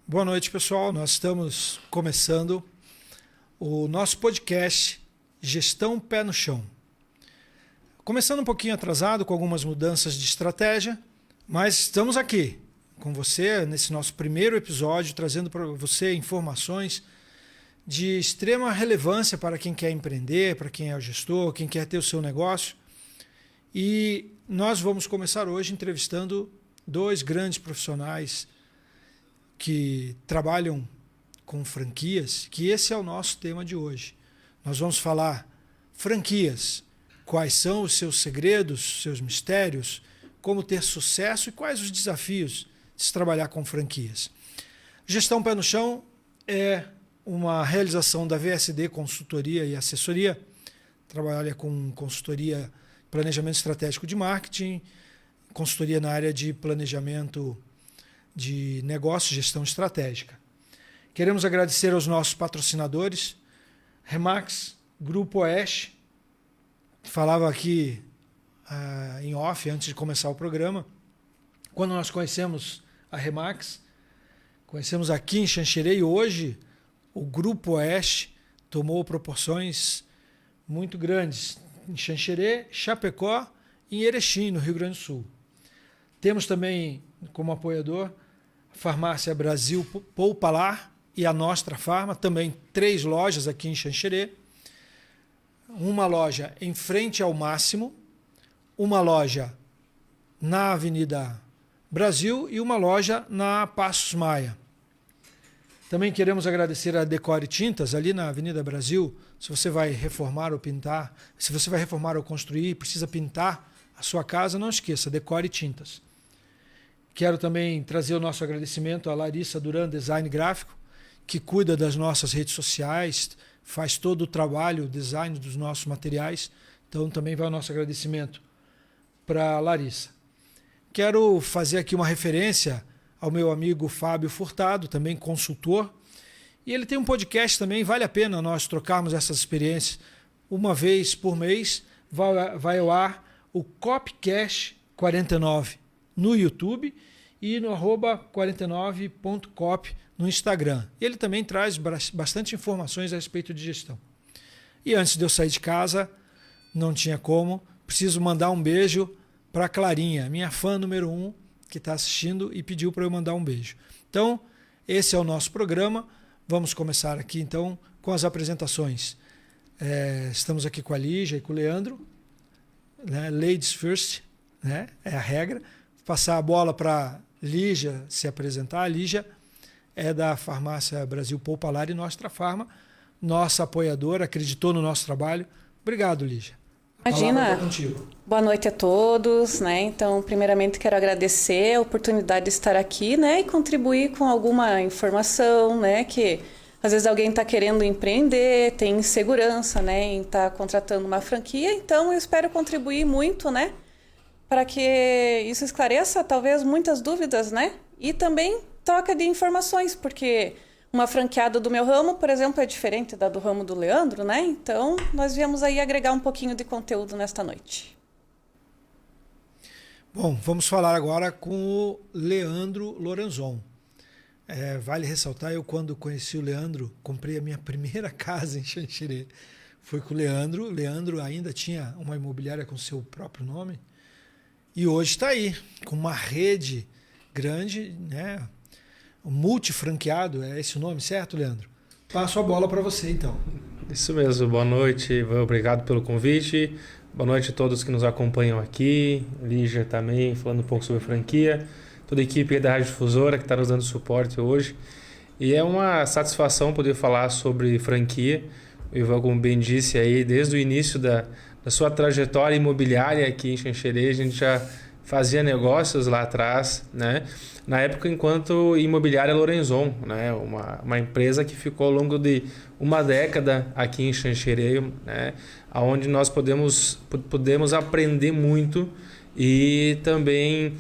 Boa noite, pessoal. Nós estamos começando o nosso podcast Gestão Pé no Chão. Começando um pouquinho atrasado, com algumas mudanças de estratégia, mas estamos aqui com você nesse nosso primeiro episódio, trazendo para você informações de extrema relevância para quem quer empreender, para quem é o gestor, quem quer ter o seu negócio. E nós vamos começar hoje entrevistando dois grandes profissionais que trabalham com franquias, que esse é o nosso tema de hoje. Nós vamos falar franquias, quais são os seus segredos, seus mistérios, como ter sucesso e quais os desafios de se trabalhar com franquias. Gestão Pé no Chão é uma realização da VSD Consultoria e Assessoria, trabalha com consultoria, planejamento estratégico de marketing, consultoria na área de planejamento de negócios, gestão estratégica. Queremos agradecer aos nossos patrocinadores, Remax, Grupo Oeste, falava aqui em off, antes de começar o programa, quando nós conhecemos a Remax, conhecemos aqui em Xanxerê e hoje o Grupo Oeste tomou proporções muito grandes em Xanxerê, Chapecó e em Erechim, no Rio Grande do Sul. Temos também como apoiador Farmácia Brasil Poupalar e a Nostra Farma, também 3 lojas aqui em Xanxerê, uma loja em frente ao Máximo, uma loja na Avenida Brasil e uma loja na Passos Maia. Também queremos agradecer a Decore Tintas, ali na Avenida Brasil. Se você vai reformar ou pintar, se você vai reformar ou construir, precisa pintar a sua casa, não esqueça, Decore Tintas. Quero também trazer o nosso agradecimento à Larissa Duran, design gráfico, que cuida das nossas redes sociais, faz todo o trabalho, o design dos nossos materiais. Então também vai o nosso agradecimento para a Larissa. Quero fazer aqui uma referência ao meu amigo Fábio Furtado, também consultor. E ele tem um podcast também, vale a pena nós trocarmos essas experiências. Uma vez por mês vai ao ar o Copcast 49 no YouTube e no @49.cop no Instagram. Ele também traz bastante informações a respeito de gestão. E antes de eu sair de casa, não tinha como, preciso mandar um beijo para a Clarinha, minha fã número 1, que está assistindo e pediu para eu mandar um beijo. Então, esse é o nosso programa. Vamos começar aqui então com as apresentações. Estamos aqui com a Lígia e com o Leandro, né? Ladies first, né? É a regra. Passar a bola para Lígia se apresentar. A Lígia é da Farmácia Brasil Poupalar e Nostra Farma, nossa apoiadora, acreditou no nosso trabalho. Obrigado, Lígia. Imagina. Boa noite a todos, né? Então, primeiramente quero agradecer a oportunidade de estar aqui, né, e contribuir com alguma informação, né, que às vezes alguém está querendo empreender, tem insegurança, né, em estar contratando uma franquia. Então, eu espero contribuir muito, né, para que isso esclareça talvez muitas dúvidas, né? E também troca de informações, porque uma franqueada do meu ramo, por exemplo, é diferente da do ramo do Leandro, né? Então, nós viemos aí agregar um pouquinho de conteúdo nesta noite. Bom, vamos falar agora com o Leandro Lorenzon. Vale ressaltar, eu quando conheci o Leandro, comprei a minha primeira casa em Xanxerê. Foi com o Leandro. O Leandro ainda tinha uma imobiliária com seu próprio nome. E hoje está aí, com uma rede grande, né? Multifranqueado, é esse o nome, certo, Leandro? Passo a bola para você, então. Isso mesmo, boa noite, obrigado pelo convite. Boa noite a todos que nos acompanham aqui. Lígia também, falando um pouco sobre franquia. Toda a equipe da Rádio Difusora que está nos dando suporte hoje. E é uma satisfação poder falar sobre franquia. O Ivan, como bem disse aí, desde o início da sua trajetória imobiliária aqui em Xanxerê, a gente já fazia negócios lá atrás, né? Na época, enquanto Imobiliária Lorenzon, né? Uma empresa que ficou ao longo de uma década aqui em Xanxerê, né? Onde nós podemos aprender muito e também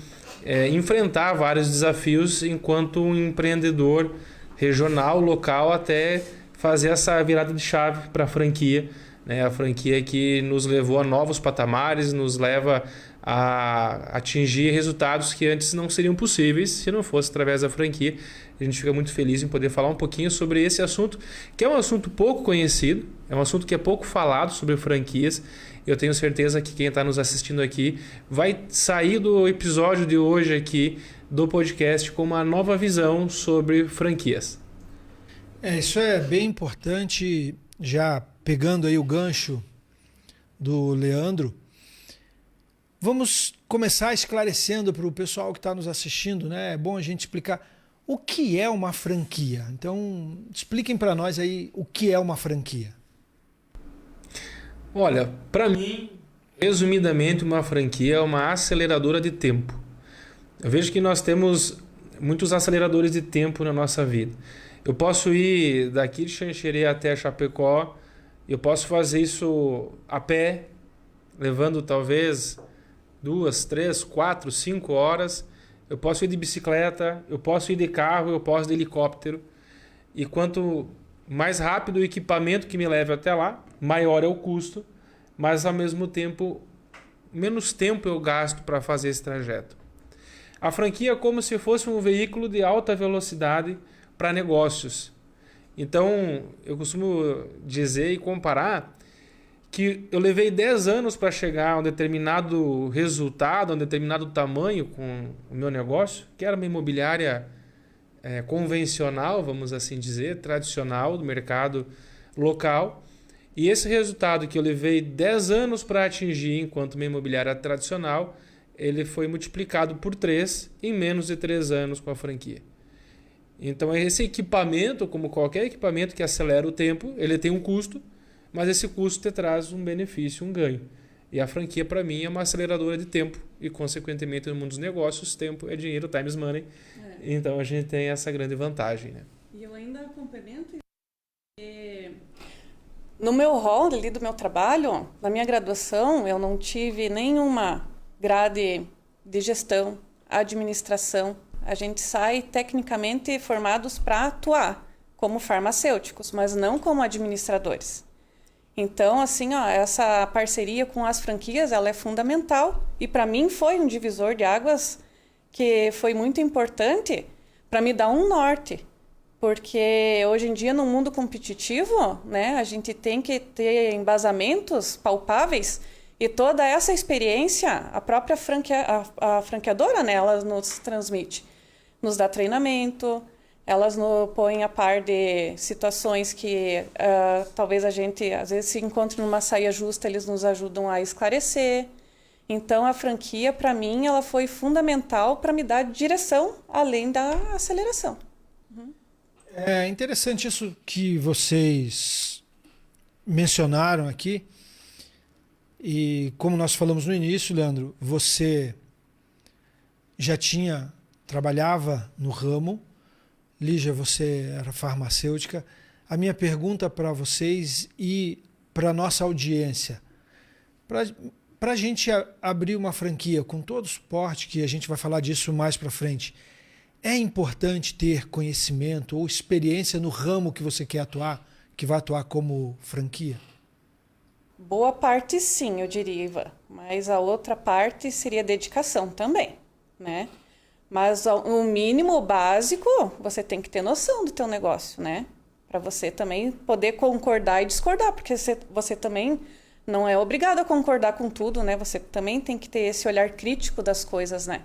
enfrentar vários desafios enquanto um empreendedor regional, local, até fazer essa virada de chave para a franquia, né? A franquia que nos levou a novos patamares, nos leva a atingir resultados que antes não seriam possíveis se não fosse através da franquia. A gente fica muito feliz em poder falar um pouquinho sobre esse assunto, que é um assunto pouco conhecido, é um assunto que é pouco falado sobre franquias. Eu tenho certeza que quem está nos assistindo aqui vai sair do episódio de hoje aqui do podcast com uma nova visão sobre franquias. Isso é bem importante, já pegando aí o gancho do Leandro. Vamos começar esclarecendo para o pessoal que está nos assistindo, né? É bom a gente explicar o que é uma franquia. Então, expliquem para nós aí o que é uma franquia. Olha, para mim, resumidamente, uma franquia é uma aceleradora de tempo. Eu vejo que nós temos muitos aceleradores de tempo na nossa vida. Eu posso ir daqui de Xanxerê até Chapecó, eu posso fazer isso a pé, levando talvez 2, 3, 4, 5 horas. Eu posso ir de bicicleta, eu posso ir de carro, eu posso ir de helicóptero. E quanto mais rápido o equipamento que me leve até lá, maior é o custo, mas ao mesmo tempo, menos tempo eu gasto para fazer esse trajeto. A franquia é como se fosse um veículo de alta velocidade para negócios. Então, eu costumo dizer e comparar que eu levei 10 anos para chegar a um determinado resultado, a um determinado tamanho com o meu negócio, que era uma imobiliária convencional, vamos assim dizer, tradicional do mercado local. E esse resultado que eu levei 10 anos para atingir enquanto uma imobiliária tradicional, ele foi multiplicado por 3 em menos de 3 anos com a franquia. Então esse equipamento, como qualquer equipamento que acelera o tempo, ele tem um custo, mas esse custo te traz um benefício, um ganho. E a franquia, para mim, é uma aceleradora de tempo. E, consequentemente, no mundo dos negócios, tempo é dinheiro, time is money. Então, a gente tem essa grande vantagem. Né? E eu ainda complemento que no meu rol ali do meu trabalho, na minha graduação, eu não tive nenhuma grade de gestão, administração. A gente sai tecnicamente formados para atuar como farmacêuticos, mas não como administradores. Então, assim, essa parceria com as franquias, ela é fundamental. E para mim foi um divisor de águas que foi muito importante para me dar um norte. Porque hoje em dia, no mundo competitivo, né, a gente tem que ter embasamentos palpáveis. E toda essa experiência, a própria a franqueadora, né, ela nos transmite. Nos dá treinamento, elas nos põem a par de situações que talvez a gente, às vezes, se encontre numa saia justa, eles nos ajudam a esclarecer. Então, a franquia, para mim, ela foi fundamental para me dar direção, além da aceleração. Uhum. É interessante isso que vocês mencionaram aqui. E como nós falamos no início, Leandro, você já trabalhava no ramo. Lígia, você era farmacêutica. A minha pergunta para vocês e para a nossa audiência, para a gente abrir uma franquia com todo o suporte, que a gente vai falar disso mais para frente, é importante ter conhecimento ou experiência no ramo que você quer atuar, que vai atuar como franquia? Boa parte sim, eu diria, Ivan. Mas a outra parte seria dedicação também, né? Mas o mínimo básico, você tem que ter noção do teu negócio, né? Para você também poder concordar e discordar, porque você também não é obrigado a concordar com tudo, né? Você também tem que ter esse olhar crítico das coisas, né?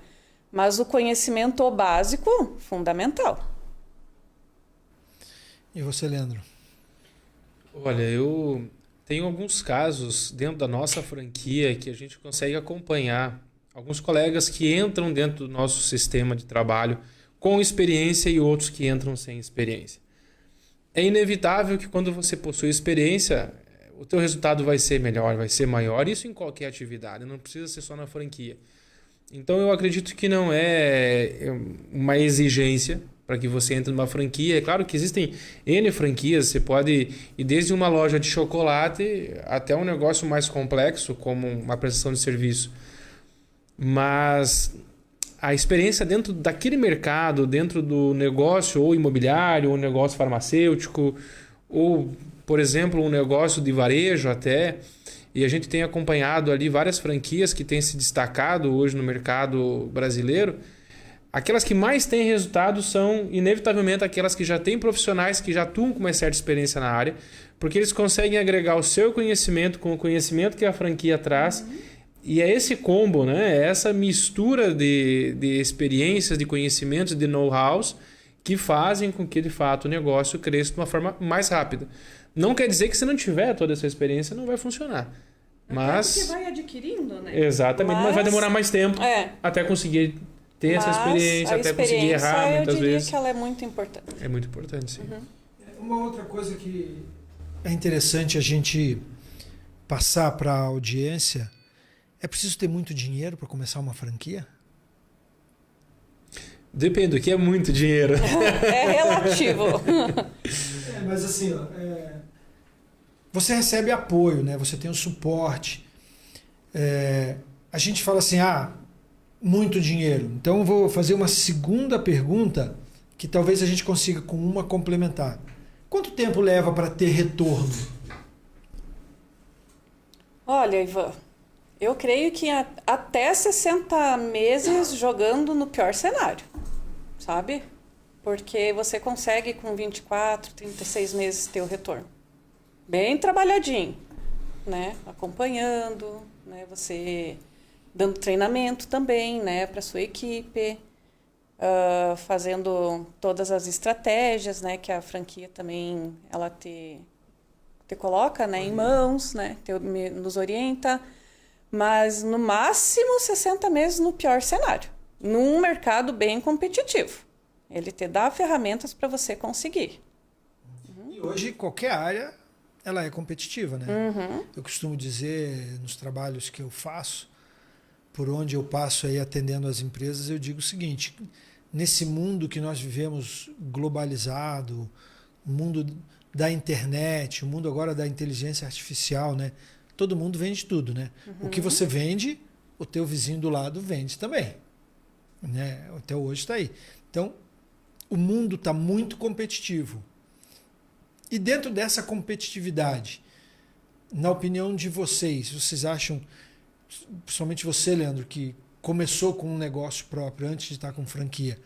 Mas o conhecimento básico, fundamental. E você, Leandro? Olha, eu tenho alguns casos dentro da nossa franquia que a gente consegue acompanhar. Alguns colegas que entram dentro do nosso sistema de trabalho com experiência e outros que entram sem experiência. É inevitável que quando você possui experiência, o teu resultado vai ser melhor, vai ser maior. Isso em qualquer atividade, não precisa ser só na franquia. Então eu acredito que não é uma exigência para que você entre numa franquia. É claro que existem N franquias, você pode ir desde uma loja de chocolate até um negócio mais complexo, como uma prestação de serviço. Mas a experiência dentro daquele mercado, dentro do negócio ou imobiliário, ou negócio farmacêutico, ou, por exemplo, um negócio de varejo até, e a gente tem acompanhado ali várias franquias que têm se destacado hoje no mercado brasileiro. Aquelas que mais têm resultado são, inevitavelmente, aquelas que já têm profissionais que já atuam com uma certa experiência na área, porque eles conseguem agregar o seu conhecimento com o conhecimento que a franquia traz. E é esse combo, né? É essa mistura de experiências, de conhecimentos, de know-hows que fazem com que, de fato, o negócio cresça de uma forma mais rápida. Não quer dizer que se não tiver toda essa experiência, não vai funcionar. Mas... Porque vai adquirindo, né? Exatamente, mas vai demorar mais tempo até conseguir ter essa experiência, até conseguir errar muitas vezes. Eu diria que ela é muito importante. É muito importante, sim. Uma outra coisa que é interessante a gente passar para a audiência, é preciso ter muito dinheiro para começar uma franquia? Depende, o que é muito dinheiro. É relativo. Mas assim, você recebe apoio, né? Você tem o suporte. A gente fala assim, muito dinheiro. Então eu vou fazer uma segunda pergunta que talvez a gente consiga com uma complementar. Quanto tempo leva para ter retorno? Olha, Ivan, eu creio que até 60 meses jogando no pior cenário, sabe? Porque você consegue com 24, 36 meses ter o retorno. Bem trabalhadinho, né? Acompanhando, né? Você dando treinamento também, né? Para sua equipe, fazendo todas as estratégias, né? Que a franquia também ela te coloca, né? Em mãos, né? Nos orienta. Mas no máximo 60 meses no pior cenário. Num mercado bem competitivo. Ele te dá ferramentas para você conseguir. E hoje qualquer área ela é competitiva, né? Eu costumo dizer nos trabalhos que eu faço, por onde eu passo aí atendendo as empresas, eu digo o seguinte: nesse mundo que nós vivemos globalizado, o mundo da internet, o mundo agora da inteligência artificial, né? Todo mundo vende tudo, né? O que você vende, o teu vizinho do lado vende também, né? Até hoje está aí. Então, o mundo está muito competitivo. E dentro dessa competitividade, na opinião de vocês acham, principalmente você, Leandro, que começou com um negócio próprio antes de estar com franquia,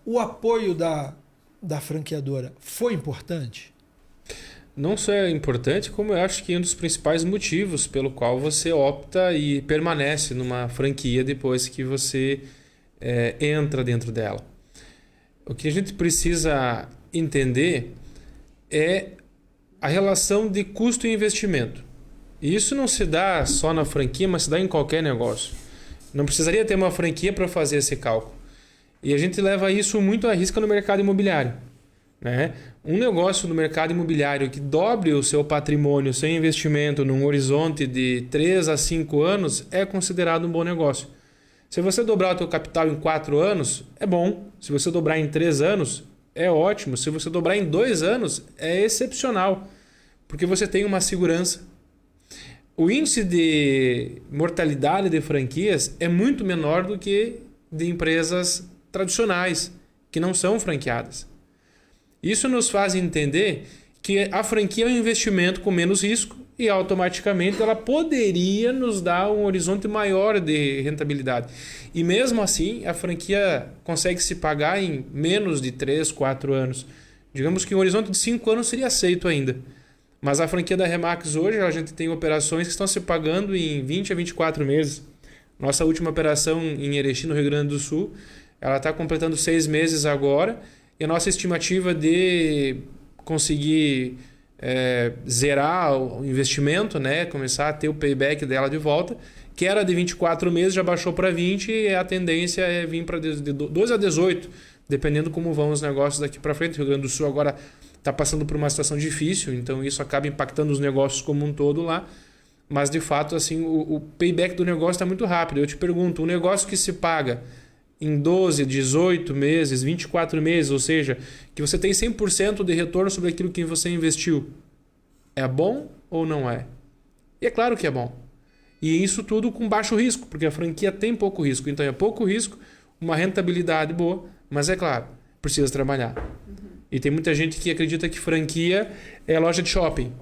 o apoio da franqueadora foi importante? Não só é importante, como eu acho que é um dos principais motivos pelo qual você opta e permanece numa franquia depois que você entra dentro dela. O que a gente precisa entender é a relação de custo e investimento. E isso não se dá só na franquia, mas se dá em qualquer negócio. Não precisaria ter uma franquia para fazer esse cálculo. E a gente leva isso muito à risca no mercado imobiliário, né? Um negócio no mercado imobiliário que dobre o seu patrimônio, o seu investimento num horizonte de 3 a 5 anos é considerado um bom negócio. Se você dobrar o teu capital em 4 anos, é bom. Se você dobrar em 3 anos, é ótimo. Se você dobrar em 2 anos, é excepcional, porque você tem uma segurança. O índice de mortalidade de franquias é muito menor do que de empresas tradicionais, que não são franqueadas. Isso nos faz entender que a franquia é um investimento com menos risco e automaticamente ela poderia nos dar um horizonte maior de rentabilidade. E mesmo assim, a franquia consegue se pagar em menos de 3, 4 anos. Digamos que um horizonte de 5 anos seria aceito ainda. Mas a franquia da Remax hoje, a gente tem operações que estão se pagando em 20 a 24 meses. Nossa última operação em Erechim, no Rio Grande do Sul, ela está completando 6 meses agora. E a nossa estimativa de conseguir zerar o investimento, né? Começar a ter o payback dela de volta, que era de 24 meses, já baixou para 20 e a tendência é vir para de 12 a 18, dependendo como vão os negócios daqui para frente. O Rio Grande do Sul agora está passando por uma situação difícil, então isso acaba impactando os negócios como um todo lá. Mas, de fato, assim, o payback do negócio está muito rápido. Eu te pergunto, um negócio que se paga em 12, 18 meses, 24 meses, ou seja, que você tem 100% de retorno sobre aquilo que você investiu, é bom ou não é? E é claro que é bom. E isso tudo com baixo risco, porque a franquia tem pouco risco. Então é pouco risco, uma rentabilidade boa, mas é claro, precisa trabalhar. E tem muita gente que acredita que franquia é loja de shopping.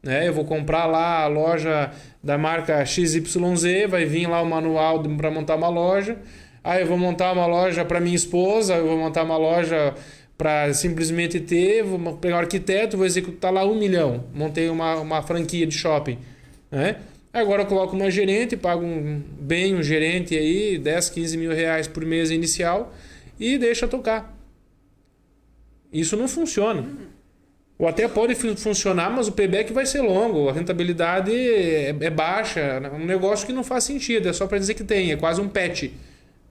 né? Eu vou comprar lá a loja da marca XYZ, vai vir lá o manual para montar uma loja. Aí eu vou montar uma loja para minha esposa, eu vou montar uma loja para simplesmente ter, vou pegar um arquiteto, vou executar lá 1 milhão. Montei uma franquia de shopping, né? Agora eu coloco uma gerente, pago um gerente aí, 10, 15 mil reais por mês inicial e deixa tocar. Isso não funciona. Ou até pode funcionar, mas o payback vai ser longo, a rentabilidade é baixa, é um negócio que não faz sentido, é só para dizer que tem, é quase um pet.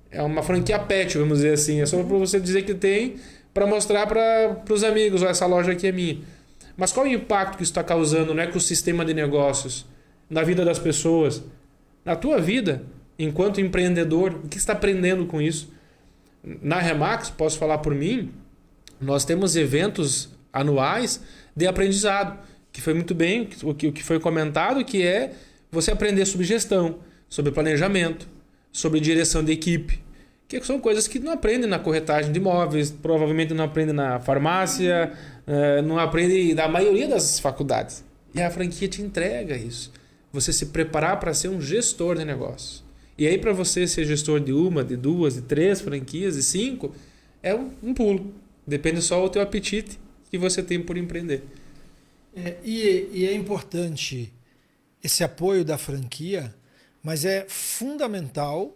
É uma franquia pet, vamos dizer assim, é só para você dizer que tem, para mostrar para os amigos, essa loja aqui é minha. Mas qual é o impacto que isso está causando no ecossistema de negócios, na vida das pessoas, na tua vida, enquanto empreendedor? O que você está aprendendo com isso? Na Remax, posso falar por mim, nós temos eventos anuais de aprendizado, que foi muito bem o que foi comentado, que é você aprender sobre gestão, sobre planejamento, sobre direção de equipe, que são coisas que não aprendem na corretagem de imóveis, provavelmente não aprendem na farmácia, não aprendem na maioria das faculdades. E a franquia te entrega isso. Você se preparar para ser um gestor de negócios. E aí, para você ser gestor de 1, de 2, de 3 franquias, de 5, é um pulo. Depende só do teu apetite que você tem por empreender. E é importante esse apoio da franquia, mas é fundamental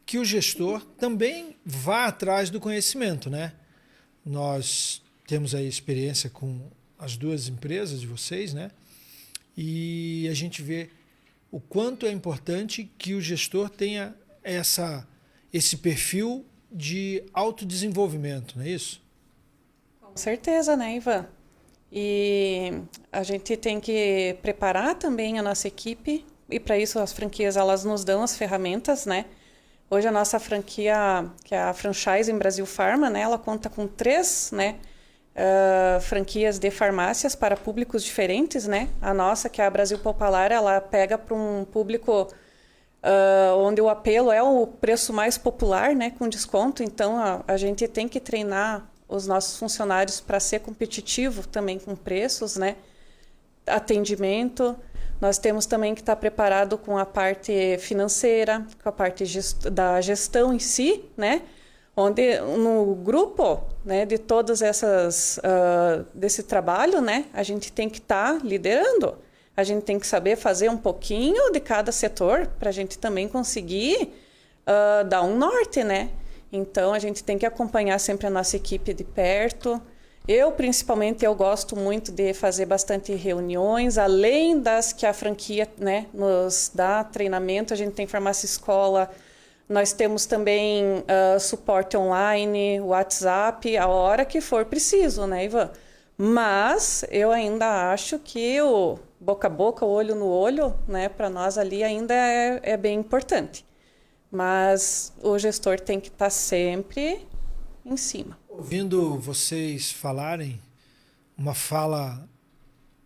que o gestor também vá atrás do conhecimento, né? Nós temos aí experiência com as 2 empresas de vocês, né? E a gente vê o quanto é importante que o gestor tenha esse perfil de autodesenvolvimento, não é isso? Com certeza, né, Ivan? E a gente tem que preparar também a nossa equipe, e para isso as franquias elas nos dão as ferramentas, né? Hoje a nossa franquia, que é a Franchise em Brasil Farma, né, ela conta com 3, né, franquias de farmácias para públicos diferentes, né? A nossa, que é a Brasil Popular, ela pega para um público onde o apelo é o preço mais popular, né, com desconto. Então a gente tem que treinar os nossos funcionários para ser competitivo também com preços, né? Atendimento. Nós temos também que estar preparado com a parte financeira, com a parte da gestão em si, né? Onde no grupo, né, de todas essas desse trabalho, né, a gente tem que estar liderando. A gente tem que saber fazer um pouquinho de cada setor para a gente também conseguir dar um norte, né? Então a gente tem que acompanhar sempre a nossa equipe de perto. Eu, principalmente, eu gosto muito de fazer bastante reuniões, além das que a franquia, né, nos dá treinamento. A gente tem farmácia escola, nós temos também suporte online, WhatsApp, a hora que for preciso, né, Ivan? Mas eu ainda acho que o boca a boca, o olho no olho, né, para nós ali ainda é bem importante. Mas o gestor tem que estar sempre em cima. Ouvindo vocês falarem, uma fala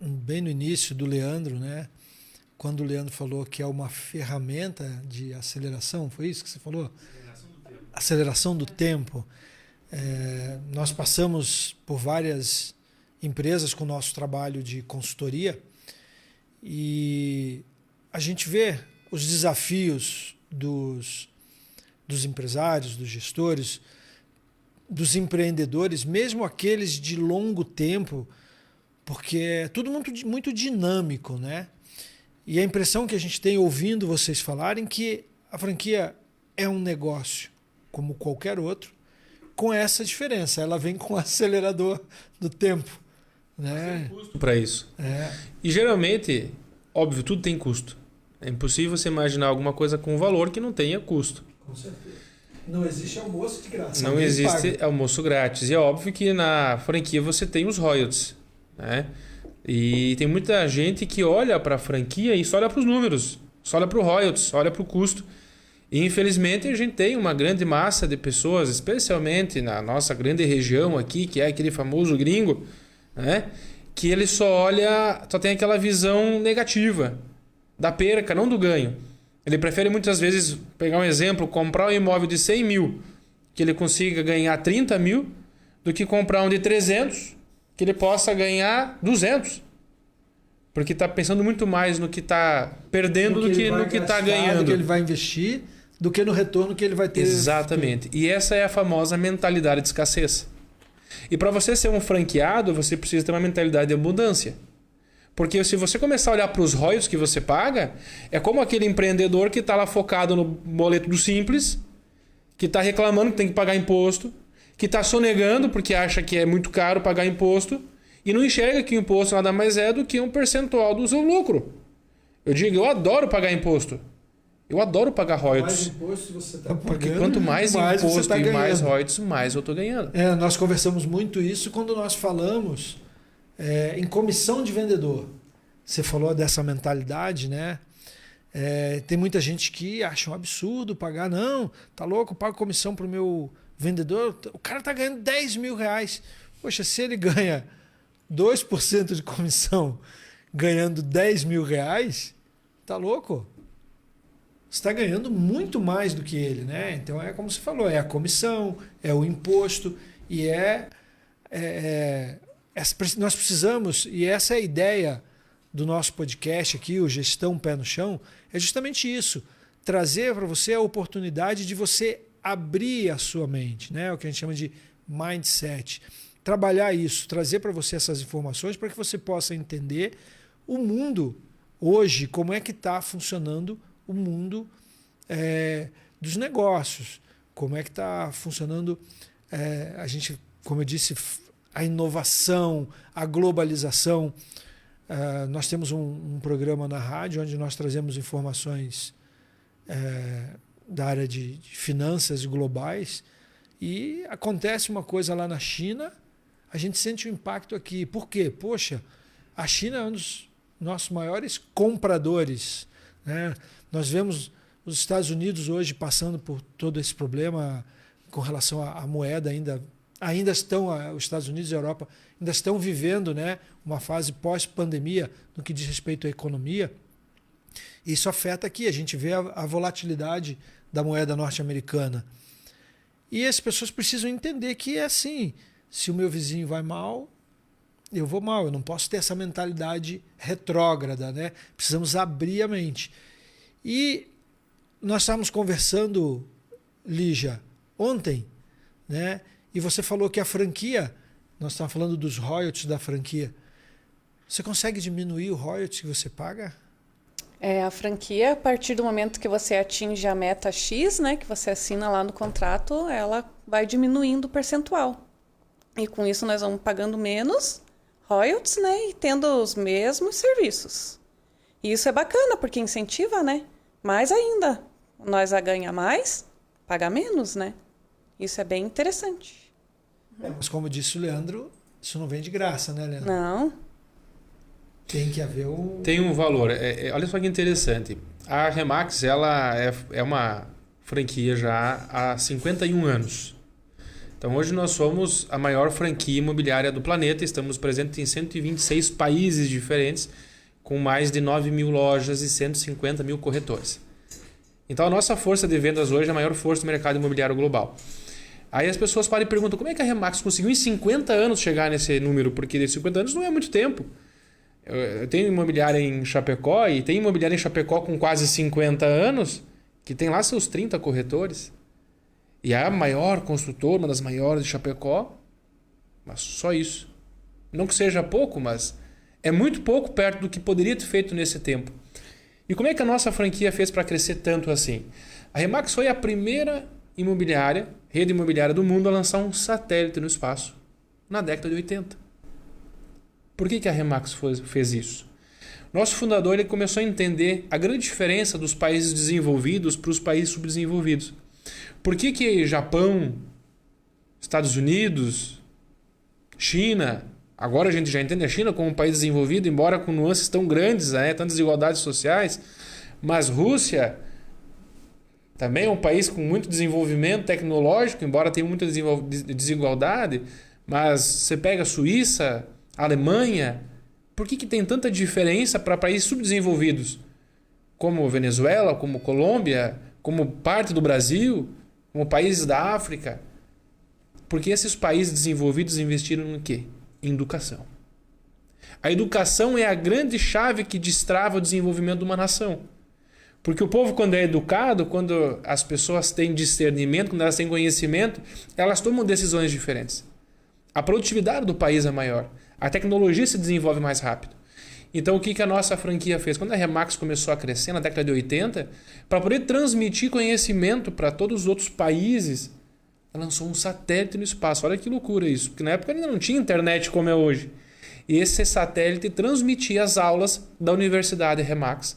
bem no início do Leandro, né? Quando o Leandro falou que é uma ferramenta de aceleração, foi isso que você falou? Aceleração do tempo. Nós passamos por várias empresas com o nosso trabalho de consultoria e a gente vê os desafios dos empresários, dos gestores, dos empreendedores, mesmo aqueles de longo tempo, porque é tudo muito dinâmico, né? E a impressão que a gente tem ouvindo vocês falarem que a franquia é um negócio como qualquer outro, com essa diferença, ela vem com o acelerador do tempo, né? Tem custo para isso. E geralmente, óbvio, tudo tem custo. É impossível você imaginar alguma coisa com valor que não tenha custo. Com certeza. Não existe almoço de graça. Não existe almoço grátis. E é óbvio que na franquia você tem os royalties, né? E tem muita gente que olha para a franquia e só olha para os números, só olha para o royalties, só olha para o custo. E infelizmente a gente tem uma grande massa de pessoas, especialmente na nossa grande região aqui, que é aquele famoso gringo, né? Que ele só tem aquela visão negativa da perca, não do ganho. Ele prefere muitas vezes, pegar um exemplo, comprar um imóvel de 100 mil, que ele consiga ganhar 30 mil, do que comprar um de 300, que ele possa ganhar 200. Porque está pensando muito mais no que está perdendo do que no que está ganhando. Do que ele vai investir, do que no retorno que ele vai ter. Exatamente. E essa é a famosa mentalidade de escassez. E para você ser um franqueado, você precisa ter uma mentalidade de abundância. Porque se você começar a olhar para os royalties que você paga, é como aquele empreendedor que está lá focado no boleto do Simples, que está reclamando que tem que pagar imposto, que está sonegando porque acha que é muito caro pagar imposto e não enxerga que o imposto nada mais é do que um percentual do seu lucro. Eu digo, eu adoro pagar imposto. Eu adoro pagar royalties. Mais imposto você está pagando. Porque quanto mais imposto e mais royalties, mais eu estou ganhando. Nós conversamos muito isso quando nós falamos em comissão de vendedor. Você falou dessa mentalidade, né? Tem muita gente que acha um absurdo pagar. Não, tá louco, eu pago comissão para o meu vendedor. O cara está ganhando 10 mil reais. Poxa, se ele ganha 2% de comissão ganhando 10 mil reais, tá louco? Você está ganhando muito mais do que ele, né? Então é como você falou, é a comissão, é o imposto e nós precisamos, e essa é a ideia do nosso podcast aqui, o Gestão Pé no Chão, é justamente isso, trazer para você a oportunidade de você abrir a sua mente, né? O que a gente chama de mindset. Trabalhar isso, trazer para você essas informações para que você possa entender o mundo hoje, como é que está funcionando o mundo dos negócios, como é que está funcionando a gente, como eu disse, a inovação, a globalização. Nós temos um programa na rádio onde nós trazemos informações da área de finanças globais e acontece uma coisa lá na China, a gente sente o impacto aqui. Por quê? Poxa, a China é um dos nossos maiores compradores, né? Nós vemos os Estados Unidos hoje passando por todo esse problema com relação à moeda, ainda estão, os Estados Unidos e a Europa ainda estão vivendo, né, uma fase pós-pandemia no que diz respeito à economia. Isso afeta aqui, a gente vê a volatilidade da moeda norte-americana. E as pessoas precisam entender que é assim, se o meu vizinho vai mal, eu vou mal, eu não posso ter essa mentalidade retrógrada, né? Precisamos abrir a mente. E nós estávamos conversando, Lígia, ontem, né? E você falou que a franquia, nós estávamos falando dos royalties da franquia. Você consegue diminuir o royalties que você paga? A franquia, a partir do momento que você atinge a meta X, né, que você assina lá no contrato, ela vai diminuindo o percentual. E com isso nós vamos pagando menos royalties, né, e tendo os mesmos serviços. E isso é bacana, porque incentiva, né? Mais ainda, nós a ganhar mais, pagar menos, né? Isso é bem interessante. Mas como disse o Leandro, isso não vem de graça, né, Leandro? Não. Tem que haver o... Tem um valor. Olha só que interessante. A Remax, ela é uma franquia já há 51 anos. Então hoje nós somos a maior franquia imobiliária do planeta. Estamos presentes em 126 países diferentes, com mais de 9 mil lojas e 150 mil corretores. Então a nossa força de vendas hoje é a maior força do mercado imobiliário global. Aí as pessoas param e perguntam como é que a Remax conseguiu em 50 anos chegar nesse número, porque 50 anos não é muito tempo. Eu tenho imobiliária em Chapecó e tem imobiliária em Chapecó com quase 50 anos que tem lá seus 30 corretores. E é a maior construtora, uma das maiores de Chapecó, mas só isso. Não que seja pouco, mas é muito pouco perto do que poderia ter feito nesse tempo. E como é que a nossa franquia fez para crescer tanto assim? A Remax foi a primeira rede imobiliária do mundo a lançar um satélite no espaço na década de 80. Por que a Remax fez isso? Nosso fundador ele começou a entender a grande diferença dos países desenvolvidos para os países subdesenvolvidos. Por que Japão, Estados Unidos, China, agora a gente já entende a China como um país desenvolvido, embora com nuances tão grandes, tantas desigualdades sociais, mas Rússia também é um país com muito desenvolvimento tecnológico, embora tenha muita desigualdade, mas você pega a Suíça, a Alemanha, por que tem tanta diferença para países subdesenvolvidos, como Venezuela, como Colômbia, como parte do Brasil, como países da África? Porque esses países desenvolvidos investiram no quê? Em educação. A educação é a grande chave que destrava o desenvolvimento de uma nação. Porque o povo, quando é educado, quando as pessoas têm discernimento, quando elas têm conhecimento, elas tomam decisões diferentes. A produtividade do país é maior. A tecnologia se desenvolve mais rápido. Então, o que a nossa franquia fez? Quando a Remax começou a crescer na década de 80, para poder transmitir conhecimento para todos os outros países, ela lançou um satélite no espaço. Olha que loucura isso, porque na época ainda não tinha internet como é hoje. E esse satélite transmitia as aulas da Universidade Remax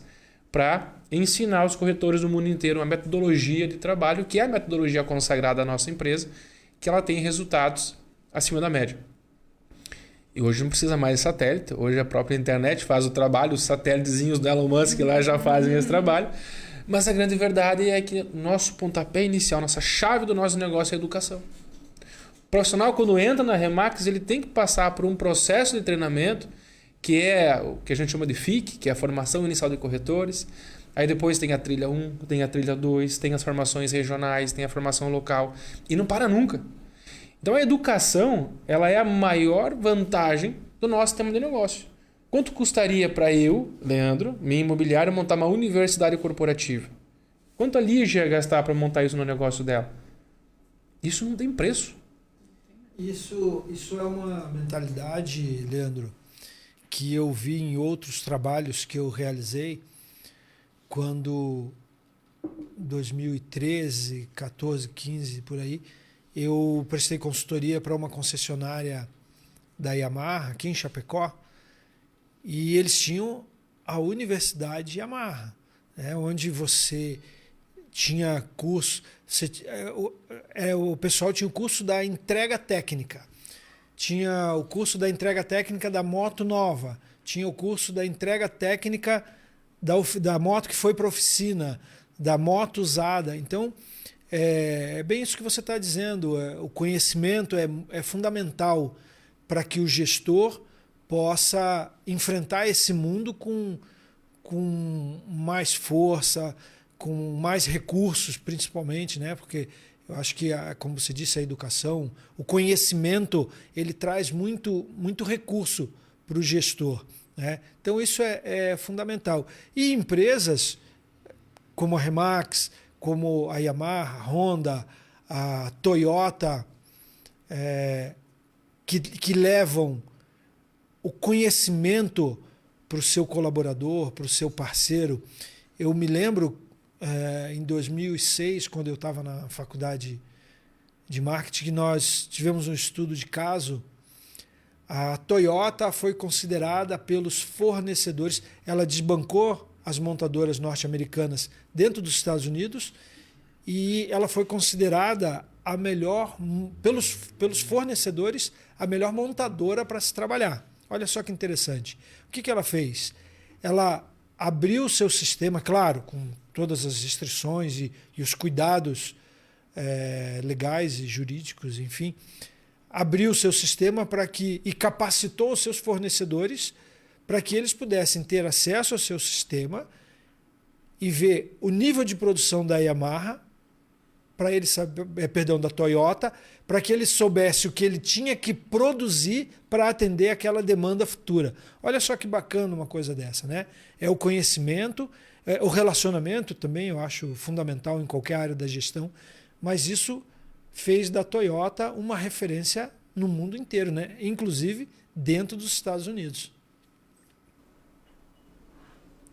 para ensinar os corretores do mundo inteiro uma metodologia de trabalho, que é a metodologia consagrada da nossa empresa, que ela tem resultados acima da média. E hoje não precisa mais de satélite, hoje a própria internet faz o trabalho, os satélitezinhos do Elon Musk lá já fazem esse trabalho. Mas a grande verdade é que nosso pontapé inicial, nossa chave do nosso negócio é a educação. O profissional, quando entra na Remax, ele tem que passar por um processo de treinamento, que é o que a gente chama de FIC, que é a formação inicial de corretores. Aí depois tem a trilha 1, tem a trilha 2, tem as formações regionais, tem a formação local. E não para nunca. Então a educação, ela é a maior vantagem do nosso sistema de negócio. Quanto custaria para eu, Leandro, minha imobiliária, montar uma universidade corporativa? Quanto a Lígia ia gastar para montar isso no negócio dela? Isso não tem preço. Isso é uma mentalidade, Leandro, que eu vi em outros trabalhos que eu realizei quando 2013, 14, 15, por aí, eu prestei consultoria para uma concessionária da Yamaha, aqui em Chapecó, e eles tinham a Universidade Yamaha, né, onde você tinha curso, o pessoal tinha o curso da entrega técnica, tinha o curso da entrega técnica da moto nova, tinha o curso da entrega técnica da moto que foi para oficina, da moto usada. Então, é bem isso que você está dizendo. O conhecimento é fundamental para que o gestor possa enfrentar esse mundo com mais força, com mais recursos, principalmente, né? Porque eu acho que, como você disse, a educação, o conhecimento, ele traz muito recurso para o gestor, né? Então isso é fundamental. E empresas como a Remax, como a Yamaha, a Honda, a Toyota, que levam o conhecimento para o seu colaborador, para o seu parceiro. Eu me lembro, em 2006, quando eu estava na faculdade de marketing, que nós tivemos um estudo de caso. A Toyota foi considerada pelos fornecedores, ela desbancou as montadoras norte-americanas dentro dos Estados Unidos e ela foi considerada a melhor, pelos fornecedores, a melhor montadora para se trabalhar. Olha só que interessante. O que ela fez? Ela abriu o seu sistema, claro, com todas as restrições e os cuidados legais e jurídicos, enfim, abriu o seu sistema e capacitou os seus fornecedores para que eles pudessem ter acesso ao seu sistema e ver o nível de produção da Yamaha, para ele saber, da Toyota, para que ele soubesse o que ele tinha que produzir para atender aquela demanda futura. Olha só que bacana uma coisa dessa, né? É o conhecimento, o relacionamento também, eu acho fundamental em qualquer área da gestão, mas isso fez da Toyota uma referência no mundo inteiro, né? Inclusive dentro dos Estados Unidos.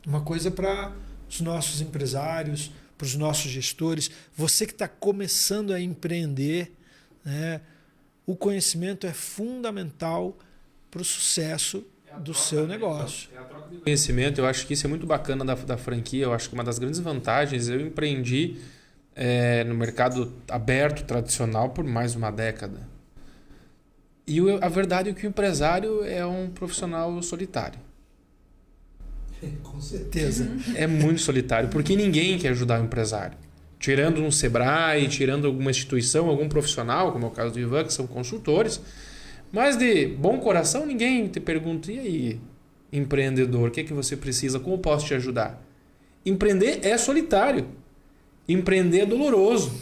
Uma coisa para os nossos empresários, para os nossos gestores, você que está começando a empreender, né? O conhecimento é fundamental para o sucesso do seu negócio. Conhecimento, eu acho que isso é muito bacana da franquia. Eu acho que uma das grandes vantagens, eu empreendi no mercado aberto, tradicional, por mais de uma década. E a verdade é que o empresário é um profissional solitário. Com certeza. É muito solitário, porque ninguém quer ajudar o empresário. Tirando um Sebrae, tirando alguma instituição, algum profissional, como é o caso do Ivan, que são consultores. Mas de bom coração, ninguém te pergunta, e aí, empreendedor, o que é que você precisa? Como posso te ajudar? Empreender é solitário. Empreender é doloroso.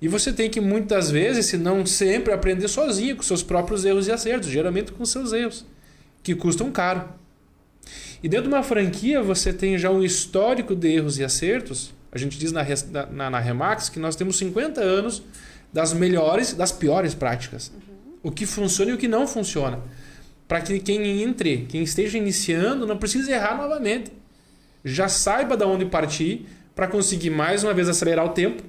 E você tem que, muitas vezes, se não sempre, aprender sozinho, com seus próprios erros e acertos, geralmente com seus erros. que custam caro. E dentro de uma franquia você tem já um histórico de erros e acertos. A gente diz na Remax que nós temos 50 anos das melhores, das piores práticas. O que funciona e o que não funciona. Para que quem esteja iniciando não precise errar novamente. Já saiba de onde partir para conseguir mais uma vez acelerar o tempo,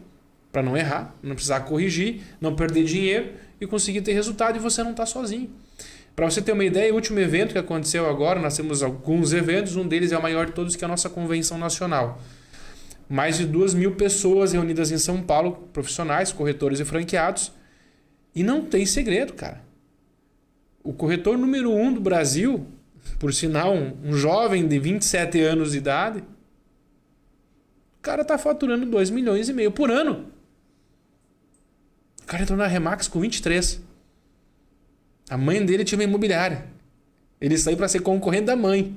para não errar, não precisar corrigir, não perder dinheiro e conseguir ter resultado, e você não está sozinho. Para você ter uma ideia, o último evento que aconteceu agora, nós temos alguns eventos, um deles é o maior de todos, que é a nossa convenção nacional. Mais de 2.000 pessoas reunidas em São Paulo, profissionais, corretores e franqueados, e não tem segredo, cara. O corretor número 1 do Brasil, por sinal, um jovem de 27 anos de idade, o cara está faturando 2,5 milhões por ano. O cara entrou na Remax com 23. A mãe dele tinha uma imobiliária. Ele saiu para ser concorrente da mãe.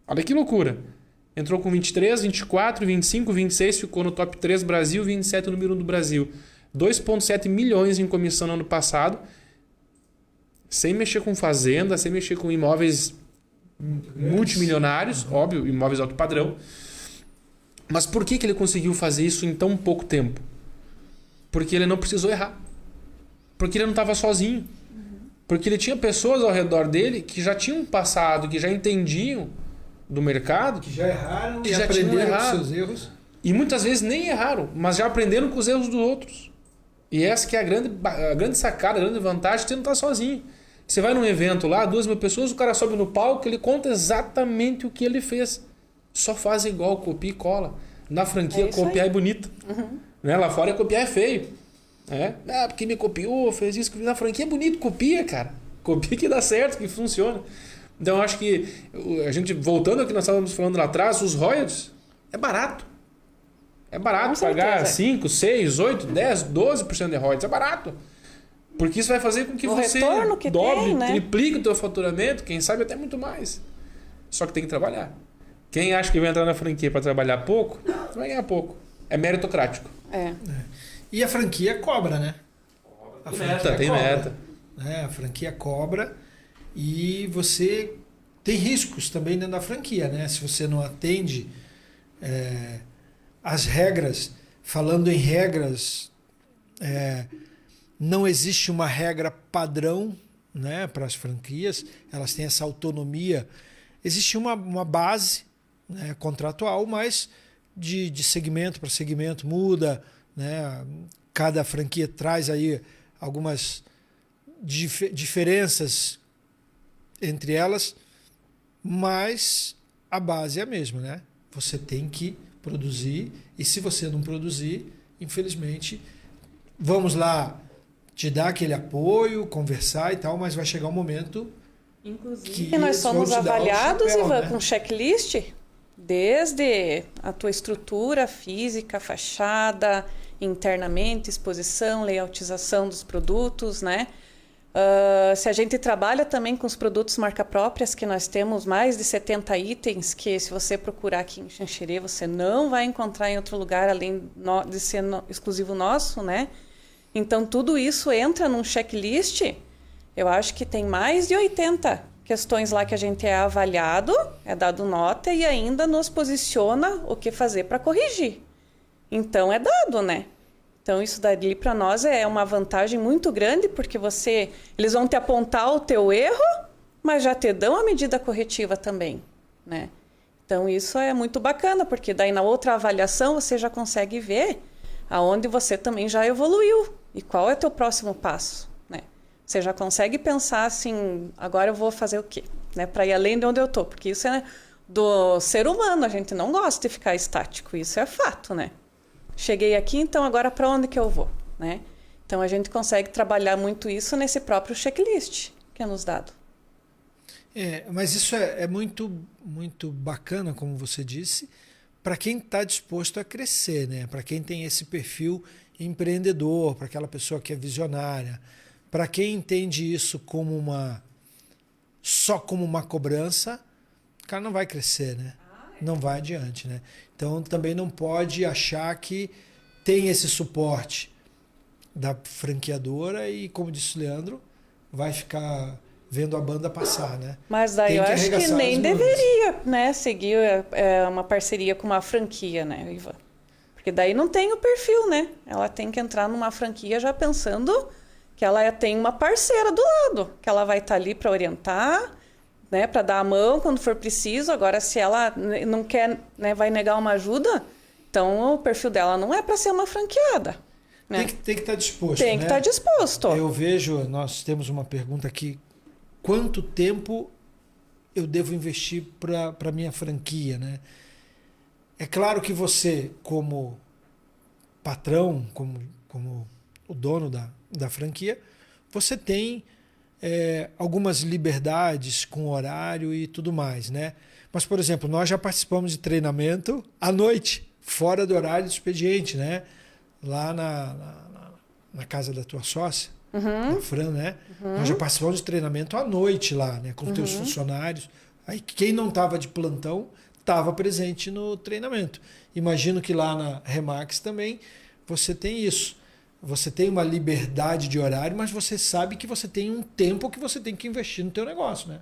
Olha que loucura. Entrou com 23, 24, 25, 26, ficou no top 3 Brasil, 27 no número 1 do Brasil. 2,7 milhões em comissão no ano passado, sem mexer com fazenda, sem mexer com imóveis multimilionários, óbvio, imóveis alto padrão. Mas por que ele conseguiu fazer isso em tão pouco tempo? Porque ele não precisou errar. Porque ele não estava sozinho. Porque ele tinha pessoas ao redor dele que já tinham passado, que já entendiam do mercado. Que já erraram que e já aprenderam com seus erros. E muitas vezes nem erraram, mas já aprenderam com os erros dos outros. E essa que é a grande sacada, a grande vantagem de você não estar sozinho. Você vai num evento lá, 2.000 pessoas, o cara sobe no palco, ele conta exatamente o que ele fez. Só faz igual, copia e cola. Na franquia, copiar é bonito. Né? Lá fora, copiar é feio. Porque me copiou, fez isso. Na franquia é bonito, copia, cara. Copia que dá certo, que funciona. Então, eu acho que a gente, voltando ao que nós estávamos falando lá atrás, os royalties é barato. É barato pagar 5, 6, 8, 10, 12% de royalties. É barato. Porque isso vai fazer com que você dobre, triplique o teu faturamento, quem sabe até muito mais. Só que tem que trabalhar. Quem acha que vai entrar na franquia para trabalhar pouco, vai ganhar pouco. É meritocrático. E a franquia cobra, né? A franquia tem meta. A franquia cobra e você tem riscos também dentro da franquia, né? Se você não atende as regras, falando em regras, não existe uma regra padrão, né, para as franquias, elas têm essa autonomia. Existe uma base, né, contratual, mas de segmento para segmento muda, né? Cada franquia traz aí algumas diferenças entre elas, mas a base é a mesma, né? Você tem que produzir, e se você não produzir, infelizmente, vamos lá te dar aquele apoio, conversar e tal, mas vai chegar um momento que nós somos avaliados, chapéu, Ivan, né? com checklist, desde a tua estrutura física, fachada, internamente, exposição, layoutização dos produtos, né? Se a gente trabalha também com os produtos marca próprias, que nós temos mais de 70 itens, que se você procurar aqui em Xanxerê, você não vai encontrar em outro lugar, além de ser exclusivo nosso, né? Então, tudo isso entra num checklist. Eu acho que tem mais de 80 questões lá que a gente é avaliado, é dado nota e ainda nos posiciona o que fazer para corrigir. Então, é dado, né? Então, isso dali para nós é uma vantagem muito grande, porque eles vão te apontar o teu erro, mas já te dão a medida corretiva também, né? Então, isso é muito bacana, porque daí na outra avaliação você já consegue ver aonde você também já evoluiu e qual é o teu próximo passo, né? Você já consegue pensar assim, agora eu vou fazer o quê? Né? Para ir além de onde eu estou, porque isso é do ser humano, a gente não gosta de ficar estático, isso é fato, né? Cheguei aqui, então agora para onde que eu vou, né? Então a gente consegue trabalhar muito isso nesse próprio checklist que é nos dado. Mas isso é muito, muito bacana, como você disse, para quem está disposto a crescer, né? Para quem tem esse perfil empreendedor, para aquela pessoa que é visionária, para quem entende isso como só como uma cobrança, o cara não vai crescer, né? Não vai adiante, né? Então também não pode achar que tem esse suporte da franqueadora e, como disse o Leandro, vai ficar vendo a banda passar, né? Mas daí eu acho que nem as mangas. deveria, né, seguir uma parceria com uma franquia, né, Ivan? Porque daí não tem o perfil, né? Ela tem que entrar numa franquia já pensando que ela tem uma parceira do lado, que ela vai estar ali para orientar, né, para dar a mão quando for preciso. Agora, se ela não quer, né, vai negar uma ajuda, então o perfil dela não é para ser uma franqueada. Né? Tem que estar disposto. Tem que estar disposto. Eu vejo, nós temos uma pergunta aqui: quanto tempo eu devo investir para a minha franquia, né? É claro que você, como patrão, como o dono da franquia, você tem algumas liberdades com horário e tudo mais, né? Mas, por exemplo, nós já participamos de treinamento à noite, fora do horário do expediente, né? Lá na casa da tua sócia, a Fran, né? Nós já participamos de treinamento à noite lá, né? Com os teus funcionários. Aí quem não estava de plantão estava presente no treinamento. Imagino que lá na Remax também você tem isso. Você tem uma liberdade de horário, mas você sabe que você tem um tempo que você tem que investir no teu negócio, né?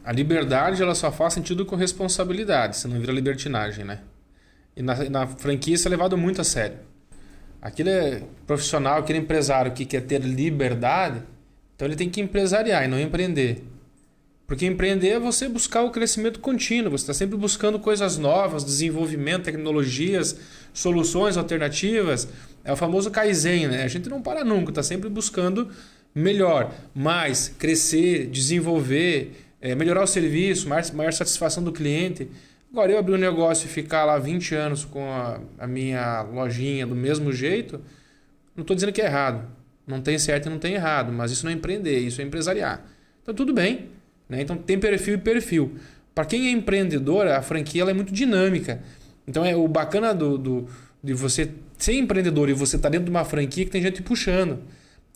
A liberdade ela só faz sentido com responsabilidade, senão vira libertinagem, né? E na franquia isso é levado muito a sério. Aquele profissional, aquele empresário que quer ter liberdade, então ele tem que empresariar e não empreender. Porque empreender é você buscar o crescimento contínuo, você está sempre buscando coisas novas, desenvolvimento, tecnologias, soluções alternativas. É o famoso Kaizen, né? A gente não para nunca, está sempre buscando melhor, mais, crescer, desenvolver, melhorar o serviço, maior satisfação do cliente. Agora, eu abrir um negócio e ficar lá 20 anos com a minha lojinha do mesmo jeito, não estou dizendo que é errado. Não tem certo e não tem errado, mas isso não é empreender, isso é empresariar. Então, tudo bem. Né? Então, tem perfil e perfil. Para quem é empreendedor, a franquia ela é muito dinâmica. Então, o bacana de você ser empreendedor e você estar dentro de uma franquia que tem gente puxando.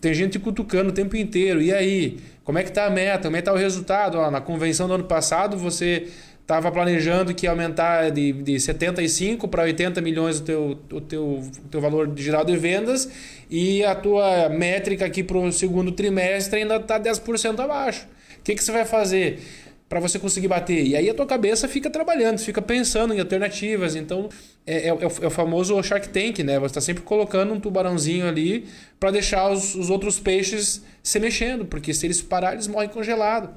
Tem gente cutucando o tempo inteiro. E aí? Como é que está a meta? Como é que está o resultado? Ó, na convenção do ano passado, você estava planejando que ia aumentar de 75 para 80 milhões o teu valor geral de vendas e a tua métrica aqui para o segundo trimestre ainda está 10% abaixo. O que você vai fazer para você conseguir bater? E aí a tua cabeça fica trabalhando, fica pensando em alternativas. Então é o famoso Shark Tank, né? Você está sempre colocando um tubarãozinho ali para deixar os outros peixes se mexendo, porque se eles pararem, eles morrem congelados.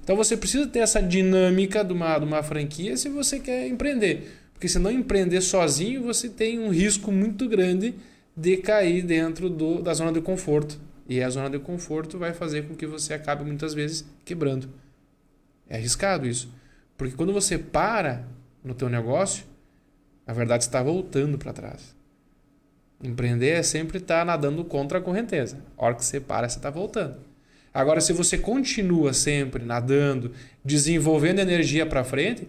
Então você precisa ter essa dinâmica de uma franquia se você quer empreender. Porque se não empreender sozinho, você tem um risco muito grande de cair dentro da zona de conforto. E a zona de conforto vai fazer com que você acabe muitas vezes quebrando. É arriscado isso. Porque quando você para no teu negócio, na verdade você está voltando para trás. Empreender é sempre estar nadando contra a correnteza. A hora que você para, você está voltando. Agora, se você continua sempre nadando, desenvolvendo energia para frente,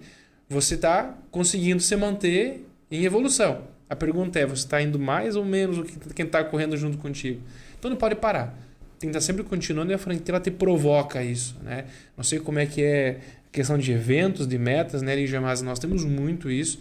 você está conseguindo se manter em evolução. A pergunta é, você está indo mais ou menos do que quem está correndo junto contigo? Então não pode parar. Tem que estar sempre continuando e a franquia ela te provoca isso. Né? Não sei como é que é a questão de eventos, de metas, né, Lígia? Mas nós temos muito isso.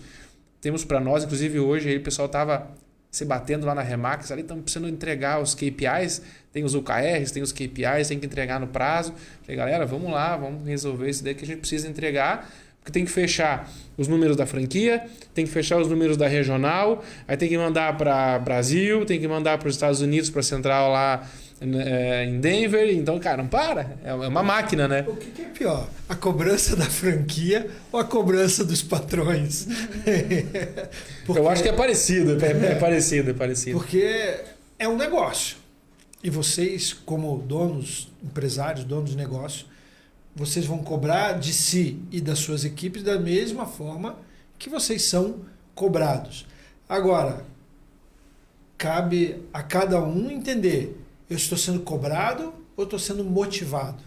Temos para nós, inclusive hoje, aí o pessoal estava se batendo lá na Remax, ali estão precisando entregar os KPIs, tem os OKRs, tem os KPIs, tem que entregar no prazo. Falei, galera, vamos lá, vamos resolver isso daí que a gente precisa entregar, porque tem que fechar os números da franquia, tem que fechar os números da regional, aí tem que mandar para Brasil, tem que mandar para os Estados Unidos, para a central lá em Denver. Então, cara, não para, é uma máquina, né? O que é pior? A cobrança da franquia ou a cobrança dos patrões? Porque... Eu acho que é parecido, é parecido. Porque é um negócio. E vocês, como donos, empresários, donos de negócio, vocês vão cobrar de si e das suas equipes da mesma forma que vocês são cobrados. Agora, cabe a cada um entender, eu estou sendo cobrado ou estou sendo motivado?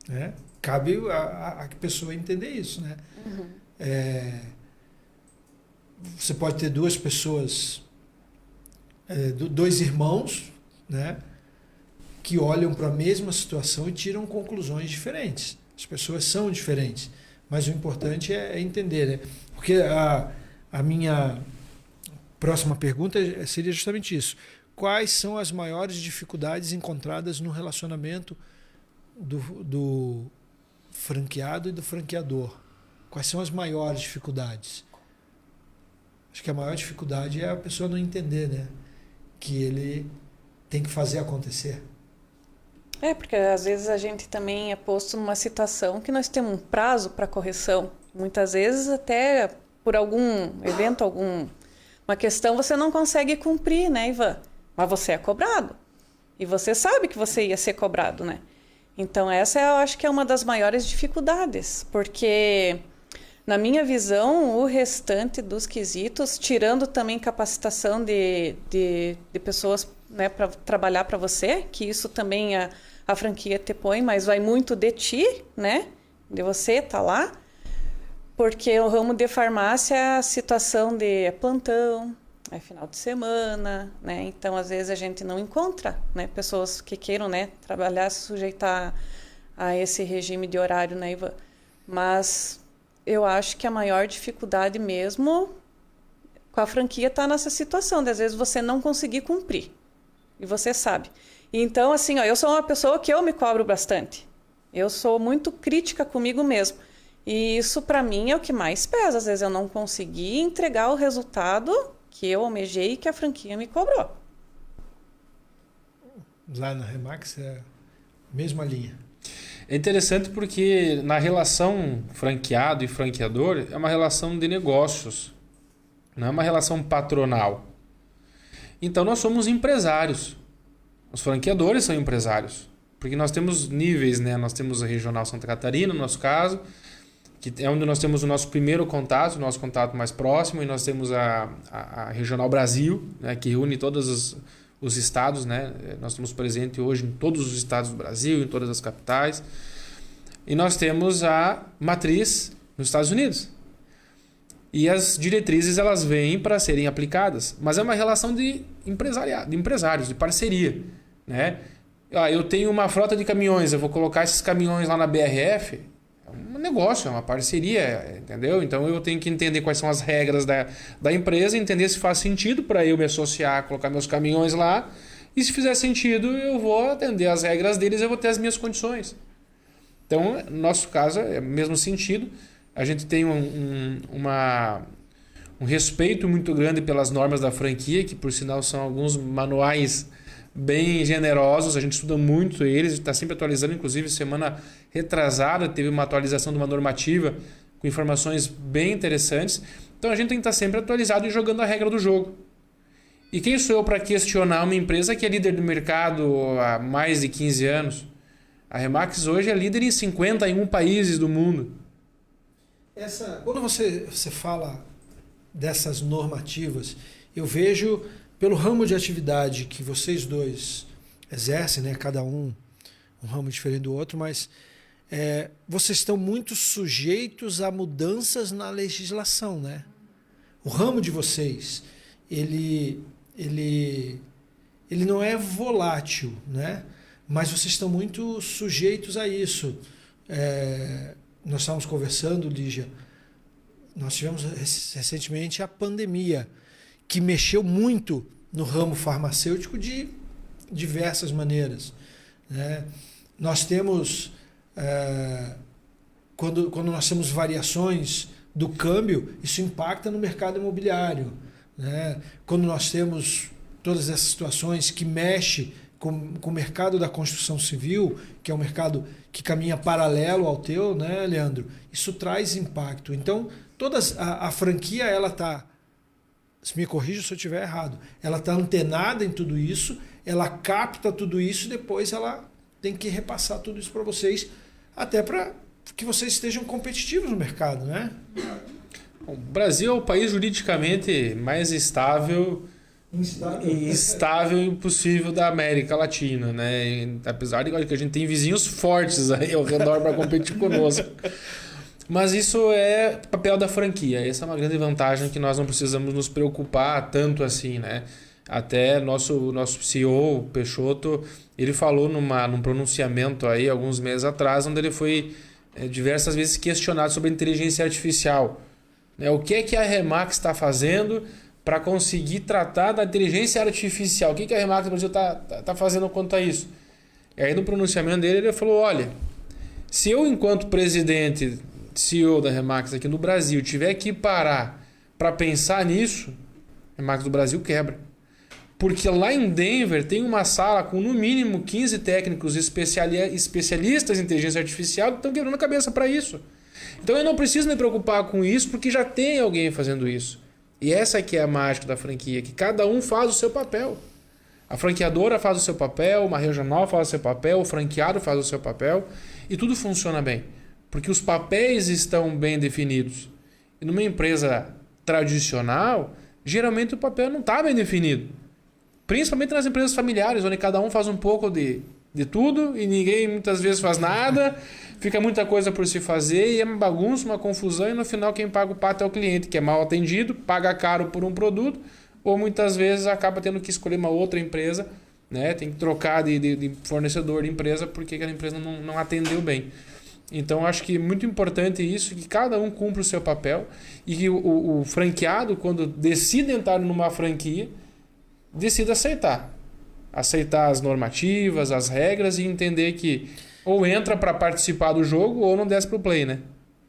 Né? Cabe a pessoa entender isso. Né? Você pode ter duas pessoas, dois irmãos, né, que olham para a mesma situação e tiram conclusões diferentes. As pessoas são diferentes, mas o importante é entender. Né? Porque a minha próxima pergunta seria justamente isso. Quais são as maiores dificuldades encontradas no relacionamento do franqueado e do franqueador? Quais são as maiores dificuldades? Acho que a maior dificuldade é a pessoa não entender, né? Que ele tem que fazer acontecer. Porque às vezes a gente também é posto numa situação que nós temos um prazo para correção. Muitas vezes até por algum evento, uma questão, você não consegue cumprir, né, Ivan? Mas você é cobrado. E você sabe que você ia ser cobrado, né? Então essa eu acho que é uma das maiores dificuldades, porque na minha visão, o restante dos quesitos, tirando também capacitação de pessoas, né, para trabalhar para você, que isso também a franquia te põe, mas vai muito de ti, né? De você estar lá. Porque o ramo de farmácia é a situação de plantão, é final de semana, né? Então, às vezes, a gente não encontra, né, pessoas que queiram, né, trabalhar, se sujeitar a esse regime de horário, né, Ivan? Mas eu acho que a maior dificuldade mesmo com a franquia está nessa situação, de às vezes você não conseguir cumprir. E você sabe. Então, assim, eu sou uma pessoa que eu me cobro bastante. Eu sou muito crítica comigo mesmo. E isso, para mim, é o que mais pesa. Às vezes eu não consegui entregar o resultado que eu almejei e que a franquia me cobrou. Lá na Remax é a mesma linha. É interessante porque na relação franqueado e franqueador é uma relação de negócios, não é uma relação patronal. Então nós somos empresários. Os franqueadores são empresários. Porque nós temos níveis, né? Nós temos a Regional Santa Catarina, no nosso caso, que é onde nós temos o nosso primeiro contato, o nosso contato mais próximo, e nós temos a Regional Brasil, né? Que reúne todos os estados, né? Nós estamos presentes hoje em todos os estados do Brasil, em todas as capitais. E nós temos a matriz nos Estados Unidos. E as diretrizes elas vêm para serem aplicadas, mas é uma relação de empresariado, de empresários, de parceria, né? Eu tenho uma frota de caminhões, eu vou colocar esses caminhões lá na BRF, é um negócio, é uma parceria, entendeu? Então eu tenho que entender quais são as regras da empresa, entender se faz sentido para eu me associar, colocar meus caminhões lá, e se fizer sentido eu vou atender as regras deles, eu vou ter as minhas condições. Então, no nosso caso, é o mesmo sentido, a gente tem um respeito muito grande pelas normas da franquia, que por sinal são alguns manuais bem generosos, a gente estuda muito eles, está sempre atualizando, inclusive semana retrasada teve uma atualização de uma normativa com informações bem interessantes. Então a gente tem que estar sempre atualizado e jogando a regra do jogo. E quem sou eu para questionar uma empresa que é líder do mercado há mais de 15 anos? A Remax hoje é líder em 51 países do mundo. Quando você fala dessas normativas, eu vejo pelo ramo de atividade que vocês dois exercem, né, cada um ramo diferente do outro, mas vocês estão muito sujeitos a mudanças na legislação, né? O ramo de vocês, ele não é volátil, né? Mas vocês estão muito sujeitos a isso. Nós estávamos conversando, Lígia, nós tivemos recentemente a pandemia, que mexeu muito no ramo farmacêutico de diversas maneiras, né? Nós temos, quando nós temos variações do câmbio, isso impacta no mercado imobiliário, né? Quando nós temos todas essas situações que mexem com o mercado da construção civil, que é um mercado que caminha paralelo ao teu, né, Leandro? Isso traz impacto. Então, a franquia, ela está, se me corrija se eu estiver errado, ela está antenada em tudo isso, ela capta tudo isso e depois ela tem que repassar tudo isso para vocês, até para que vocês estejam competitivos no mercado, né? O Brasil é o país juridicamente mais instável e possível da América Latina, né? Apesar de que a gente tem vizinhos fortes aí ao redor para competir conosco. Mas isso é papel da franquia. Essa é uma grande vantagem que nós não precisamos nos preocupar tanto assim, né? Até nosso CEO, Peixoto, ele falou num pronunciamento aí alguns meses atrás, onde ele foi diversas vezes questionado sobre a inteligência artificial. O que é que a Remax está fazendo para conseguir tratar da inteligência artificial? O que a Remax no Brasil está fazendo quanto a isso? E aí no pronunciamento dele ele falou, olha, se eu enquanto presidente, CEO da Remax aqui no Brasil, tiver que parar para pensar nisso, a Remax do Brasil quebra. Porque lá em Denver tem uma sala com no mínimo 15 técnicos especialistas em inteligência artificial que estão quebrando a cabeça para isso. Então eu não preciso me preocupar com isso porque já tem alguém fazendo isso. E essa aqui é a mágica da franquia, que cada um faz o seu papel. A franqueadora faz o seu papel, uma regional faz o seu papel, o franqueado faz o seu papel e tudo funciona bem. Porque os papéis estão bem definidos. E numa empresa tradicional, geralmente o papel não está bem definido. Principalmente nas empresas familiares, onde cada um faz um pouco de tudo e ninguém muitas vezes faz nada, fica muita coisa por se fazer e é uma bagunça, uma confusão e no final quem paga o pato é o cliente, que é mal atendido, paga caro por um produto ou muitas vezes acaba tendo que escolher uma outra empresa, né? Tem que trocar de fornecedor de empresa porque aquela empresa não atendeu bem. Então acho que é muito importante isso, que cada um cumpra o seu papel e que o franqueado, quando decide entrar numa franquia, decida aceitar as normativas, as regras e entender que ou entra para participar do jogo ou não desce para o play, né?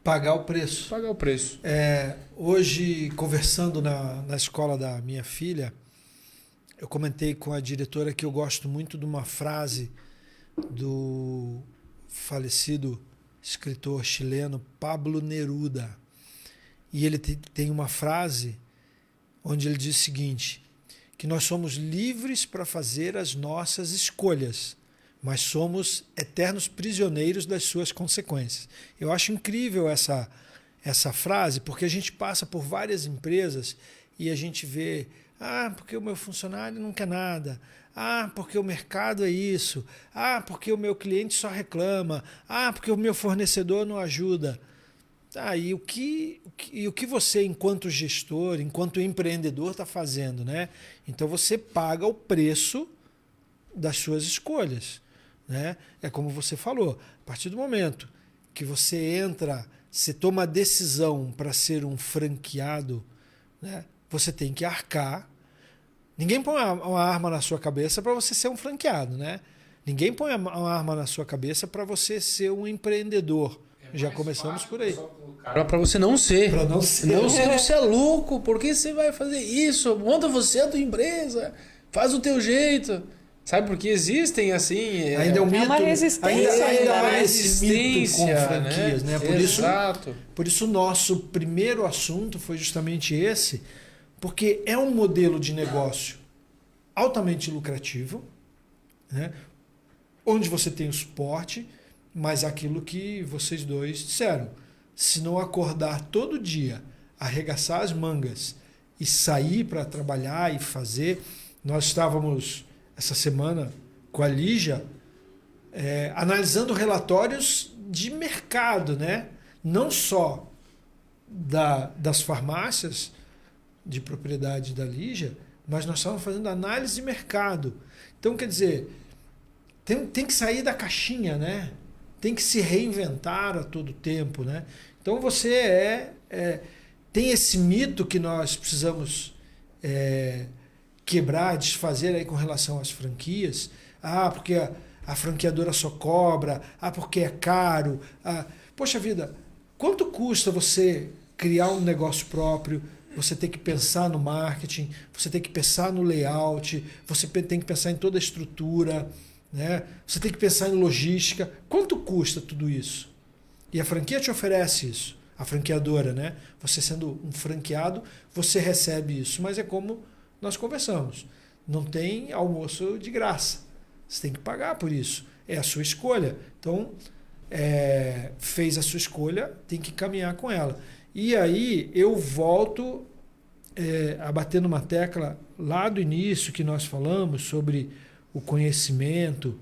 Pagar o preço. Pagar o preço. Hoje, conversando na escola da minha filha, eu comentei com a diretora que eu gosto muito de uma frase do falecido escritor chileno Pablo Neruda. E ele tem uma frase onde ele diz o seguinte, que nós somos livres para fazer as nossas escolhas, mas somos eternos prisioneiros das suas consequências. Eu acho incrível essa frase, porque a gente passa por várias empresas e a gente vê, porque o meu funcionário não quer nada, porque o mercado é isso, porque o meu cliente só reclama, porque o meu fornecedor não ajuda. E o que você, enquanto gestor, enquanto empreendedor, está fazendo, né? Então você paga o preço das suas escolhas, né? É como você falou, a partir do momento que você toma a decisão para ser um franqueado, né? Você tem que arcar. Ninguém põe uma arma na sua cabeça para você ser um franqueado, né? Ninguém põe uma arma na sua cabeça para você ser um empreendedor. Já começamos por aí. Para você não ser. Para não ser. Não ser, você é louco. Por que você vai fazer isso? Monta você a tua empresa. Faz o teu jeito. Sabe, porque existem assim... Ainda é um mito. Uma resistência. Ainda há uma esse mito com franquias, né? Exato. Por isso o nosso primeiro assunto foi justamente esse, porque é um modelo de negócio altamente lucrativo, né? Onde você tem o suporte, mas aquilo que vocês dois disseram, se não acordar todo dia, arregaçar as mangas e sair para trabalhar e fazer. Nós estávamos essa semana com a Lígia analisando relatórios de mercado, né? Não só das farmácias de propriedade da Lígia, mas nós estávamos fazendo análise de mercado. Então, quer dizer, tem que sair da caixinha, né? Tem que se reinventar a todo tempo, né? Então você tem esse mito que nós precisamos quebrar, desfazer aí com relação às franquias. Porque a franqueadora só cobra, porque é caro. Poxa vida, quanto custa você criar um negócio próprio? Você tem que pensar no marketing, você tem que pensar no layout, você tem que pensar em toda a estrutura, né? Você tem que pensar em logística. Quanto custa tudo isso? E a franquia te oferece isso. A franqueadora, né? Você sendo um franqueado, você recebe isso. Mas é como nós conversamos. Não tem almoço de graça. Você tem que pagar por isso. É a sua escolha. Então, fez a sua escolha, tem que caminhar com ela. E aí eu volto a bater numa tecla lá do início que nós falamos sobre o conhecimento.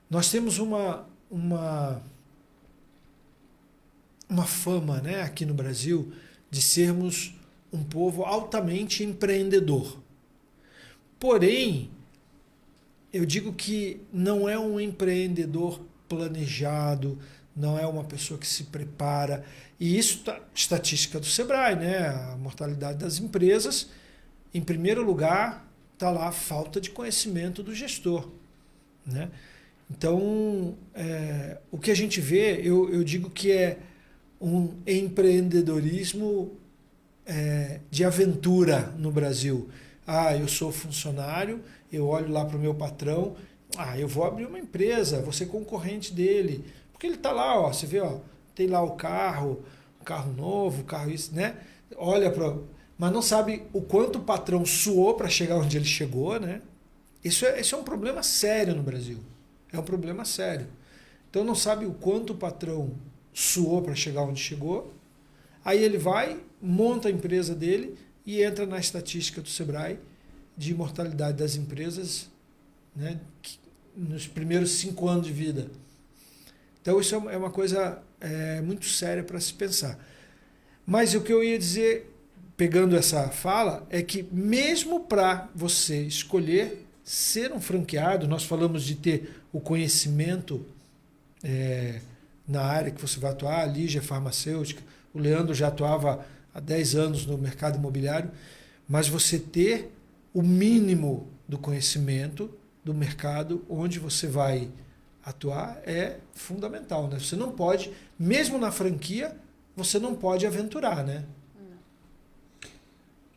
Nós temos uma fama, né, aqui no Brasil de sermos um povo altamente empreendedor. Porém, eu digo que não é um empreendedor planejado, não é uma pessoa que se prepara. E isso estatística do Sebrae, né? A mortalidade das empresas, em primeiro lugar, está lá a falta de conhecimento do gestor, né? Então, o que a gente vê, eu digo que é um empreendedorismo de aventura no Brasil. Eu sou funcionário, eu olho lá para o meu patrão, eu vou abrir uma empresa, vou ser concorrente dele. Porque ele está lá, ó, você vê, ó, tem lá o carro novo, o carro isso, né? Olha para... Mas não sabe o quanto o patrão suou para chegar onde ele chegou, né? Isso é um problema sério no Brasil. É um problema sério. Então não sabe o quanto o patrão suou para chegar onde chegou. Aí ele vai, monta a empresa dele e entra na estatística do Sebrae de mortalidade das empresas, né, nos primeiros 5 anos de vida. Então isso é uma coisa muito séria para se pensar. Mas o que eu ia dizer, pegando essa fala, é que mesmo para você escolher ser um franqueado, nós falamos de ter o conhecimento na área que você vai atuar, a Lígia é farmacêutica, o Leandro já atuava há 10 anos no mercado imobiliário, mas você ter o mínimo do conhecimento do mercado onde você vai atuar é fundamental, né? Você não pode, mesmo na franquia, você não pode aventurar, né?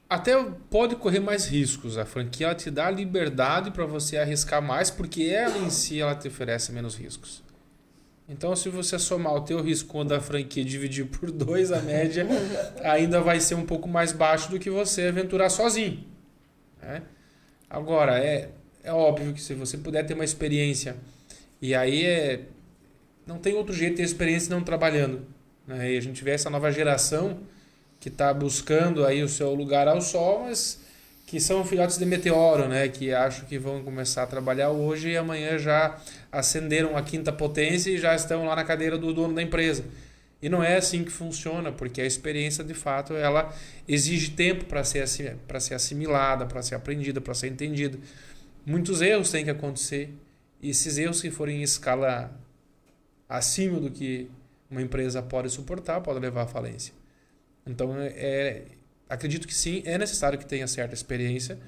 Até pode correr mais riscos. A franquia ela te dá liberdade para você arriscar mais, porque ela em si ela te oferece menos riscos. Então, se você somar o teu risco da franquia e dividir por 2, a média ainda vai ser um pouco mais baixo do que você aventurar sozinho, né? Agora, é óbvio que se você puder ter uma experiência, e aí não tem outro jeito de ter experiência não trabalhando, né? E a gente vê essa nova geração que está buscando aí o seu lugar ao sol, mas que são filhotes de meteoro, né? Que acham que vão começar a trabalhar hoje e amanhã já acenderam a 5ª potência e já estão lá na cadeira do dono da empresa. E não é assim que funciona, porque a experiência, de fato, ela exige tempo para ser assimilada, para ser aprendida, para ser entendida. Muitos erros têm que acontecer, e esses erros, que forem em escala acima do que uma empresa pode suportar, pode levar à falência. Então, acredito que sim, é necessário que tenha certa experiência,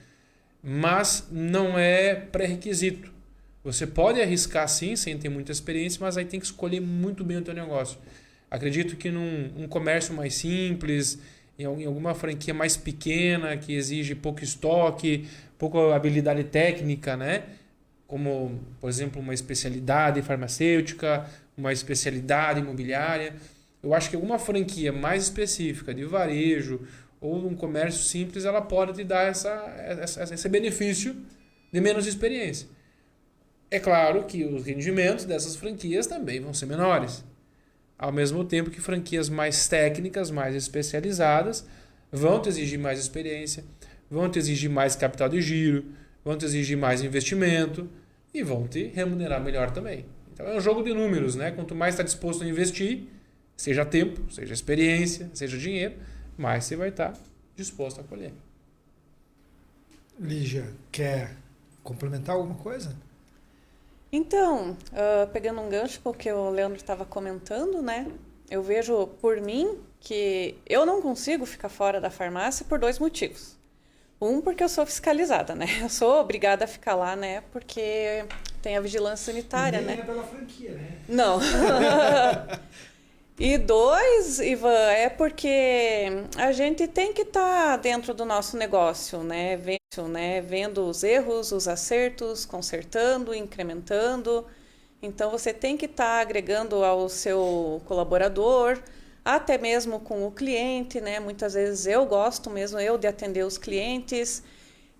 mas não é pré-requisito. Você pode arriscar sim, sem ter muita experiência, mas aí tem que escolher muito bem o teu negócio. Acredito que num comércio mais simples, em alguma franquia mais pequena, que exige pouco estoque, pouca habilidade técnica, né? Como, por exemplo, uma especialidade farmacêutica, uma especialidade imobiliária. Eu acho que alguma franquia mais específica de varejo ou um comércio simples, ela pode te dar esse benefício de menos experiência. É claro que os rendimentos dessas franquias também vão ser menores. Ao mesmo tempo que franquias mais técnicas, mais especializadas, vão te exigir mais experiência, vão te exigir mais capital de giro, vão te exigir mais investimento e vão te remunerar melhor também. Então é um jogo de números, né? Quanto mais está disposto a investir, seja tempo, seja experiência, seja dinheiro, mais você vai estar disposto a colher. Lígia, quer complementar alguma coisa? Então, pegando um gancho porque o Leandro estava comentando, né? Eu vejo por mim que eu não consigo ficar fora da farmácia por 2 motivos. Um, porque eu sou fiscalizada, né? Eu sou obrigada a ficar lá, né? Porque tem a vigilância sanitária, né? Nem é pela franquia, né? Não. E 2, Ivan, é porque a gente tem que estar dentro do nosso negócio, né? Vendo os erros, os acertos, consertando, incrementando. Então, você tem que estar agregando ao seu colaborador, até mesmo com o cliente, né? Muitas vezes eu gosto mesmo de atender os clientes.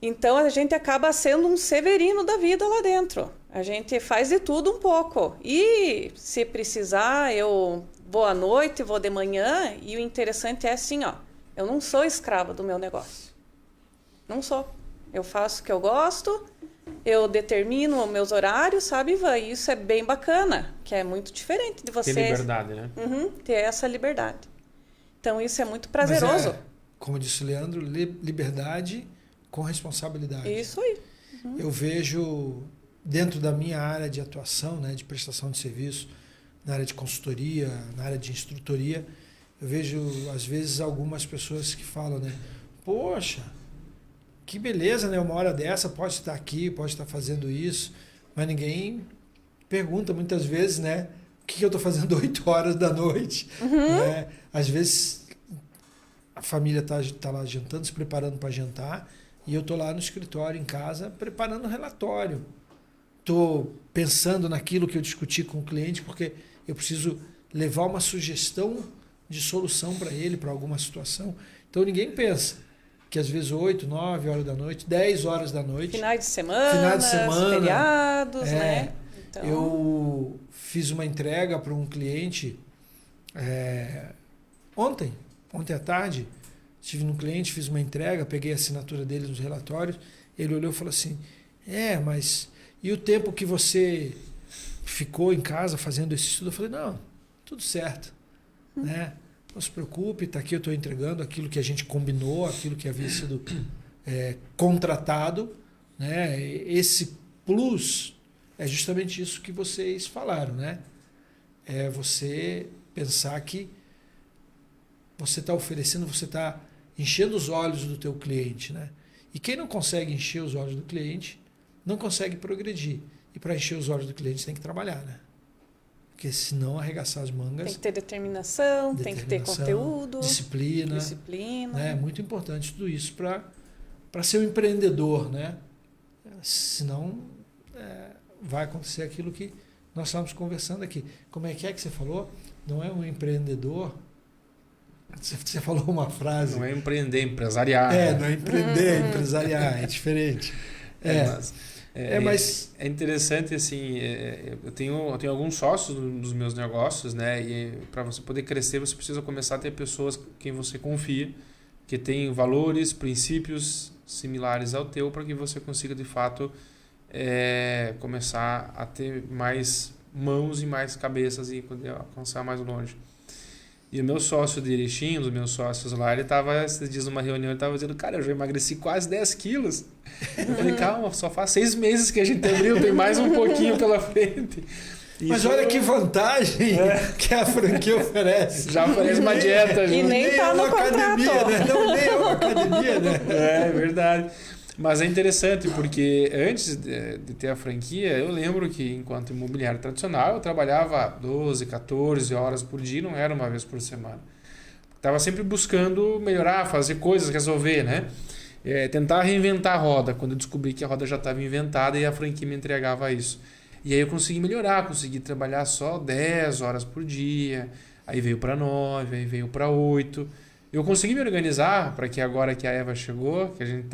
Então, a gente acaba sendo um Severino da vida lá dentro. A gente faz de tudo um pouco. E, se precisar, eu vou à noite, vou de manhã. E o interessante é assim, ó. Eu não sou escrava do meu negócio. Não sou. Eu faço o que eu gosto, eu determino os meus horários, sabe, Ivan? E isso é bem bacana, que é muito diferente de você... Ter liberdade, né? Ter essa liberdade. Então, isso é muito prazeroso. Mas como disse o Leandro, liberdade com responsabilidade. Isso aí. Eu vejo, dentro da minha área de atuação, né, de prestação de serviço, na área de consultoria, na área de instrutoria, eu vejo, às vezes, algumas pessoas que falam, né? Poxa, que beleza, né? Uma hora dessa pode estar aqui, pode estar fazendo isso, mas ninguém pergunta muitas vezes, né? O que eu estou fazendo 8 horas da noite? Né? Às vezes a família tá lá jantando, se preparando para jantar, e eu estou lá no escritório, em casa, preparando o relatório. Estou pensando naquilo que eu discuti com o cliente, porque eu preciso levar uma sugestão de solução para ele, para alguma situação. Então ninguém pensa que às vezes 8, 9 horas da noite, 10 horas da noite... Finais de semana, feriados, né? Então... Eu fiz uma entrega para um cliente ontem à tarde. Estive no cliente, fiz uma entrega, peguei a assinatura dele nos relatórios. Ele olhou e falou assim, mas e o tempo que você ficou em casa fazendo esse estudo? Eu falei, não, tudo certo. Né? Não se preocupe, está aqui, eu estou entregando aquilo que a gente combinou, aquilo que havia sido contratado. Né? Esse plus é justamente isso que vocês falaram. Né? É você pensar que você está oferecendo, você está enchendo os olhos do teu cliente. Né? E quem não consegue encher os olhos do cliente, não consegue progredir. E para encher os olhos do cliente, tem que trabalhar. Né? Porque senão arregaçar as mangas... Tem que ter determinação, tem que ter conteúdo. Disciplina. Né? É muito importante tudo isso para ser um empreendedor. Né? Senão vai acontecer aquilo que nós estávamos conversando aqui. Como é que você falou? Não é um empreendedor... Você falou uma frase... Não é empreender, é empresariar. Não é empreender, é empresariar. É diferente. Mas é interessante, assim, eu tenho alguns sócios dos meus negócios, né? E para você poder crescer, você precisa começar a ter pessoas quem você confia, que têm valores, princípios similares ao teu, para que você consiga, de fato, começar a ter mais mãos e mais cabeças e poder alcançar mais longe. E o meu sócio de Erechim, um dos meus sócios lá, ele estava, esses dias numa reunião, ele estava dizendo, cara, eu já emagreci quase 10 quilos. Eu falei, calma, só faz 6 meses que a gente abriu, tem mais um pouquinho pela frente. Mas olha que vantagem que a franquia oferece. Já oferece uma dieta. E nem está no contrato. Né? Não, nem é uma academia, né? É verdade. Mas é interessante, porque antes de ter a franquia, eu lembro que enquanto imobiliário tradicional, eu trabalhava 12, 14 horas por dia, não era uma vez por semana. Estava sempre buscando melhorar, fazer coisas, resolver, né? Tentar reinventar a roda, quando eu descobri que a roda já estava inventada e a franquia me entregava isso. E aí eu consegui melhorar, consegui trabalhar só 10 horas por dia, aí veio para 9, aí veio para 8. Eu consegui me organizar para que agora que a Eva chegou, que a gente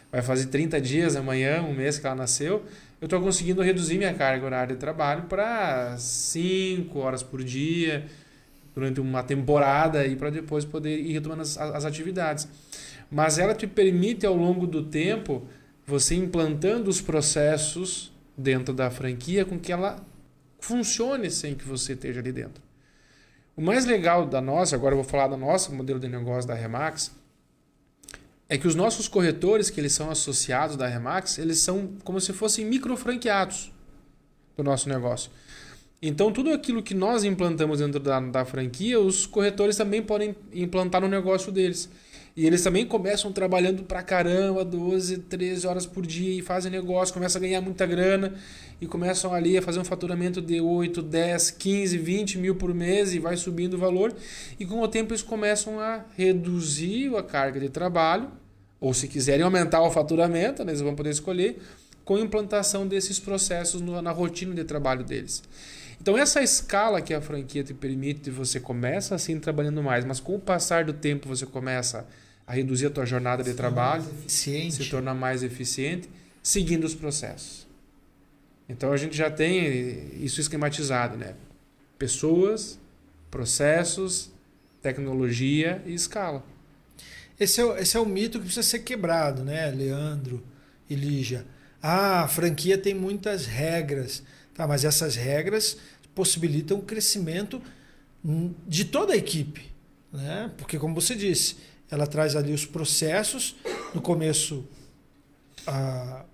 vai fazer 30 dias amanhã, um mês que ela nasceu, eu estou conseguindo reduzir minha carga horária de trabalho para 5 horas por dia, durante uma temporada, e para depois poder ir retomando as atividades. Mas ela te permite, ao longo do tempo, você implantando os processos dentro da franquia com que ela funcione sem que você esteja ali dentro. O mais legal da nossa, agora eu vou falar da nossa modelo de negócio da Remax, é que os nossos corretores, que eles são associados da Remax, eles são como se fossem microfranqueados do nosso negócio. Então, tudo aquilo que nós implantamos dentro da franquia, os corretores também podem implantar no negócio deles. E eles também começam trabalhando pra caramba, 12, 13 horas por dia, e fazem negócio, começam a ganhar muita grana, e começam ali a fazer um faturamento de 8, 10, 15, 20 mil por mês, e vai subindo o valor. E com o tempo eles começam a reduzir a carga de trabalho, ou se quiserem aumentar o faturamento, né, eles vão poder escolher, com a implantação desses processos na rotina de trabalho deles. Então essa escala que a franquia te permite, você começa assim trabalhando mais, mas com o passar do tempo você começa a reduzir a tua jornada de trabalho, se tornar mais eficiente, seguindo os processos. Então a gente já tem isso esquematizado, né? Pessoas, processos, tecnologia e escala. Esse é o mito que precisa ser quebrado, né, Leandro e Lígia? A franquia tem muitas regras, tá? Mas essas regras possibilitam o crescimento de toda a equipe, né? Porque, como você disse, ela traz ali os processos. No começo,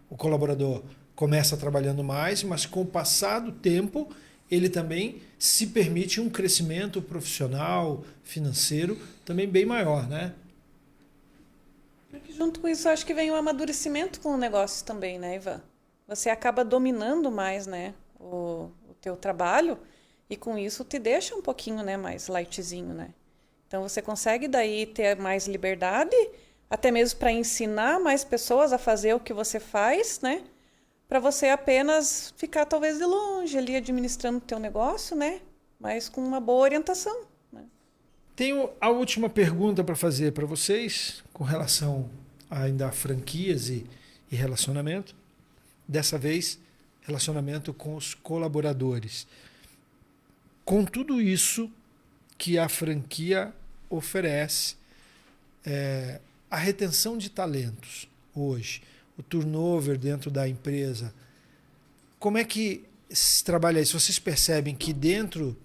o colaborador começa trabalhando mais, mas com o passar do tempo, ele também se permite um crescimento profissional, financeiro, também bem maior, né? Junto com isso, acho que vem o amadurecimento com o negócio também, né, Ivan? Você acaba dominando mais, né, o teu trabalho e com isso te deixa um pouquinho, né, mais lightzinho, né? Então você consegue daí ter mais liberdade, até mesmo para ensinar mais pessoas a fazer o que você faz, né? Para você apenas ficar talvez de longe ali administrando o teu negócio, né? Mas com uma boa orientação, né? Tenho a última pergunta para fazer para vocês com relação ainda a franquias e relacionamento. Dessa vez, relacionamento com os colaboradores. Com tudo isso que a franquia oferece, a retenção de talentos hoje, o turnover dentro da empresa, como é que se trabalha isso? Vocês percebem que dentro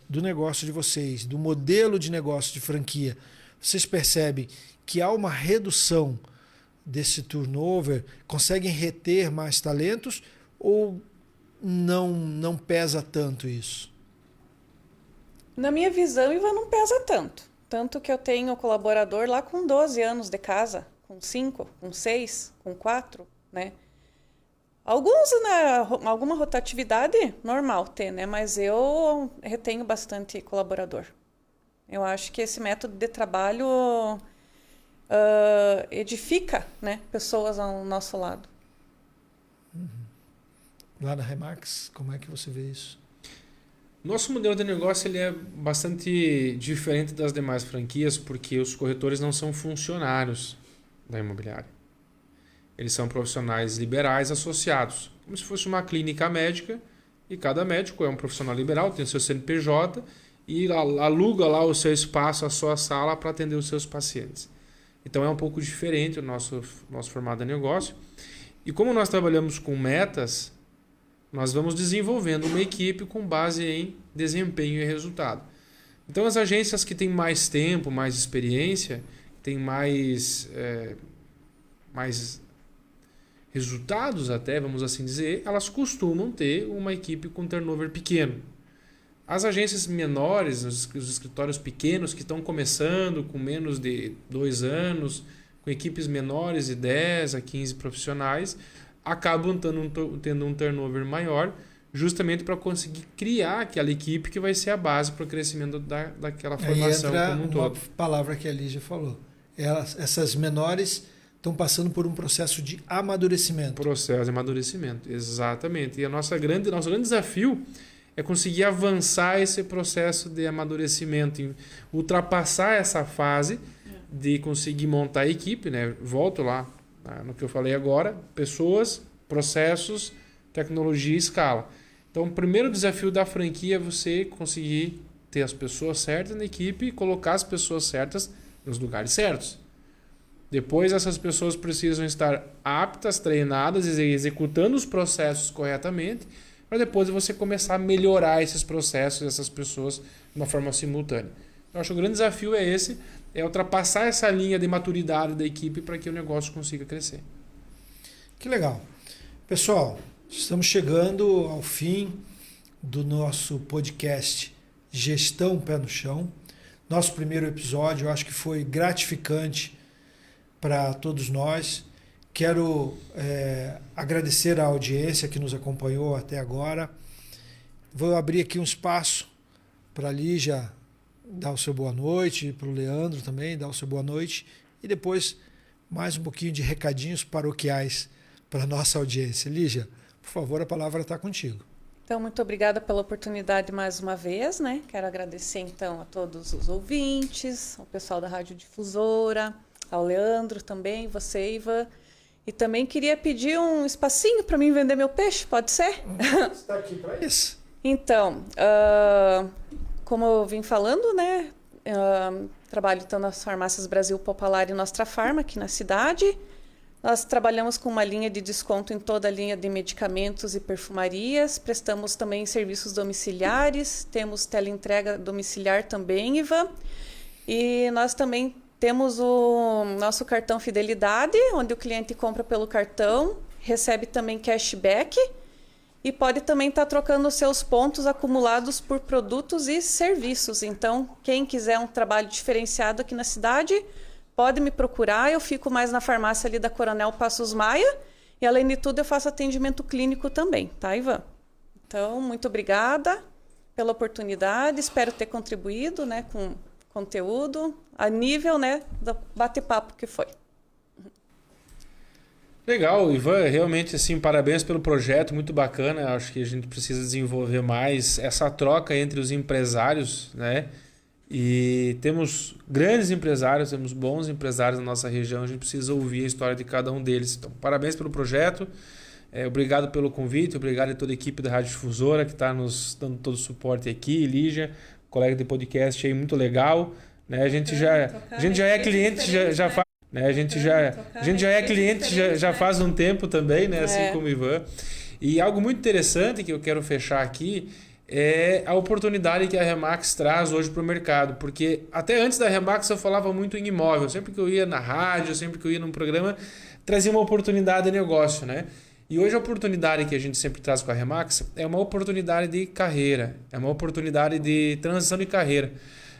do negócio de vocês, do modelo de negócio de franquia, vocês percebem que há uma redução desse turnover, conseguem reter mais talentos ou não pesa tanto isso? Na minha visão, Ivan, não pesa tanto. Tanto que eu tenho colaborador lá com 12 anos de casa, com 5, com 6, com 4, né? Alguns, né, alguma rotatividade, normal ter, né? Mas eu retenho bastante colaborador. Eu acho que esse método de trabalho edifica, né, pessoas ao nosso lado. Lá na Remax, como é que você vê isso? Nosso modelo de negócio ele é bastante diferente das demais franquias porque os corretores não são funcionários da imobiliária. Eles são profissionais liberais associados, como se fosse uma clínica médica e cada médico é um profissional liberal, tem o seu CNPJ e aluga lá o seu espaço, a sua sala para atender os seus pacientes. Então é um pouco diferente o nosso formato de negócio. E como nós trabalhamos com metas, nós vamos desenvolvendo uma equipe com base em desempenho e resultado. Então as agências que têm mais tempo, mais experiência, têm mais resultados até, vamos assim dizer, elas costumam ter uma equipe com turnover pequeno. As agências menores, os escritórios pequenos que estão começando com menos de 2 anos, com equipes menores de 10 a 15 profissionais, acabam tendo um turnover maior, justamente para conseguir criar aquela equipe que vai ser a base para o crescimento daquela formação como um todo. Uma palavra que a Lígia falou. Essas menores estão passando por um processo de amadurecimento. Processo de amadurecimento, exatamente. E nosso grande desafio é conseguir avançar esse processo de amadurecimento, ultrapassar essa fase de conseguir montar a equipe, né? Volto lá no que eu falei agora, pessoas, processos, tecnologia e escala. Então, o primeiro desafio da franquia é você conseguir ter as pessoas certas na equipe e colocar as pessoas certas nos lugares certos. Depois, essas pessoas precisam estar aptas, treinadas e executando os processos corretamente, para depois você começar a melhorar esses processos, essas pessoas, de uma forma simultânea. Eu acho que o grande desafio é esse, é ultrapassar essa linha de maturidade da equipe para que o negócio consiga crescer. Que legal. Pessoal, estamos chegando ao fim do nosso podcast Gestão Pé no Chão. Nosso primeiro episódio, eu acho que foi gratificante para todos nós. Quero agradecer a audiência que nos acompanhou até agora. Vou abrir aqui um espaço para a Lígia dar o seu boa noite, para o Leandro também dar o seu boa noite, e depois mais um pouquinho de recadinhos paroquiais para a nossa audiência. Lígia, por favor, a palavra está contigo. Então, muito obrigada pela oportunidade mais uma vez, né? Quero agradecer, então, a todos os ouvintes, ao pessoal da Rádio Difusora, ao Leandro também, você, Ivan. E também queria pedir um espacinho para mim vender meu peixe, pode ser? Você está aqui para isso. Então, como eu vim falando, né? Trabalho então nas farmácias Brasil Popular e Nostra Farma, aqui na cidade. Nós trabalhamos com uma linha de desconto em toda a linha de medicamentos e perfumarias. Prestamos também serviços domiciliares. Temos teleentrega domiciliar também, Ivan. E nós também temos o nosso cartão Fidelidade, onde o cliente compra pelo cartão, recebe também cashback e pode também estar trocando os seus pontos acumulados por produtos e serviços. Então, quem quiser um trabalho diferenciado aqui na cidade, pode me procurar. Eu fico mais na farmácia ali da Coronel Passos Maia e, além de tudo, eu faço atendimento clínico também, tá, Ivan? Então, muito obrigada pela oportunidade, espero ter contribuído, né, com conteúdo a nível, né, do bate-papo que foi. Legal, Ivan, realmente assim, parabéns pelo projeto, muito bacana. Acho que a gente precisa desenvolver mais essa troca entre os empresários, né? E temos grandes empresários, temos bons empresários na nossa região, a gente precisa ouvir a história de cada um deles. Então, parabéns pelo projeto, obrigado pelo convite, obrigado a toda a equipe da Rádio Difusora que está nos dando todo o suporte aqui, Lígia, colega de podcast aí, muito legal. Né? A gente já é cliente, já faz. Né? A gente já é cliente, já faz um tempo também, né? Assim como o Ivan. E algo muito interessante que eu quero fechar aqui é a oportunidade que a Remax traz hoje para o mercado. Porque até antes da Remax eu falava muito em imóvel. Sempre que eu ia na rádio, sempre que eu ia num programa, trazia uma oportunidade de negócio, né? E hoje a oportunidade que a gente sempre traz com a Remax é uma oportunidade de carreira, é uma oportunidade de transição de carreira.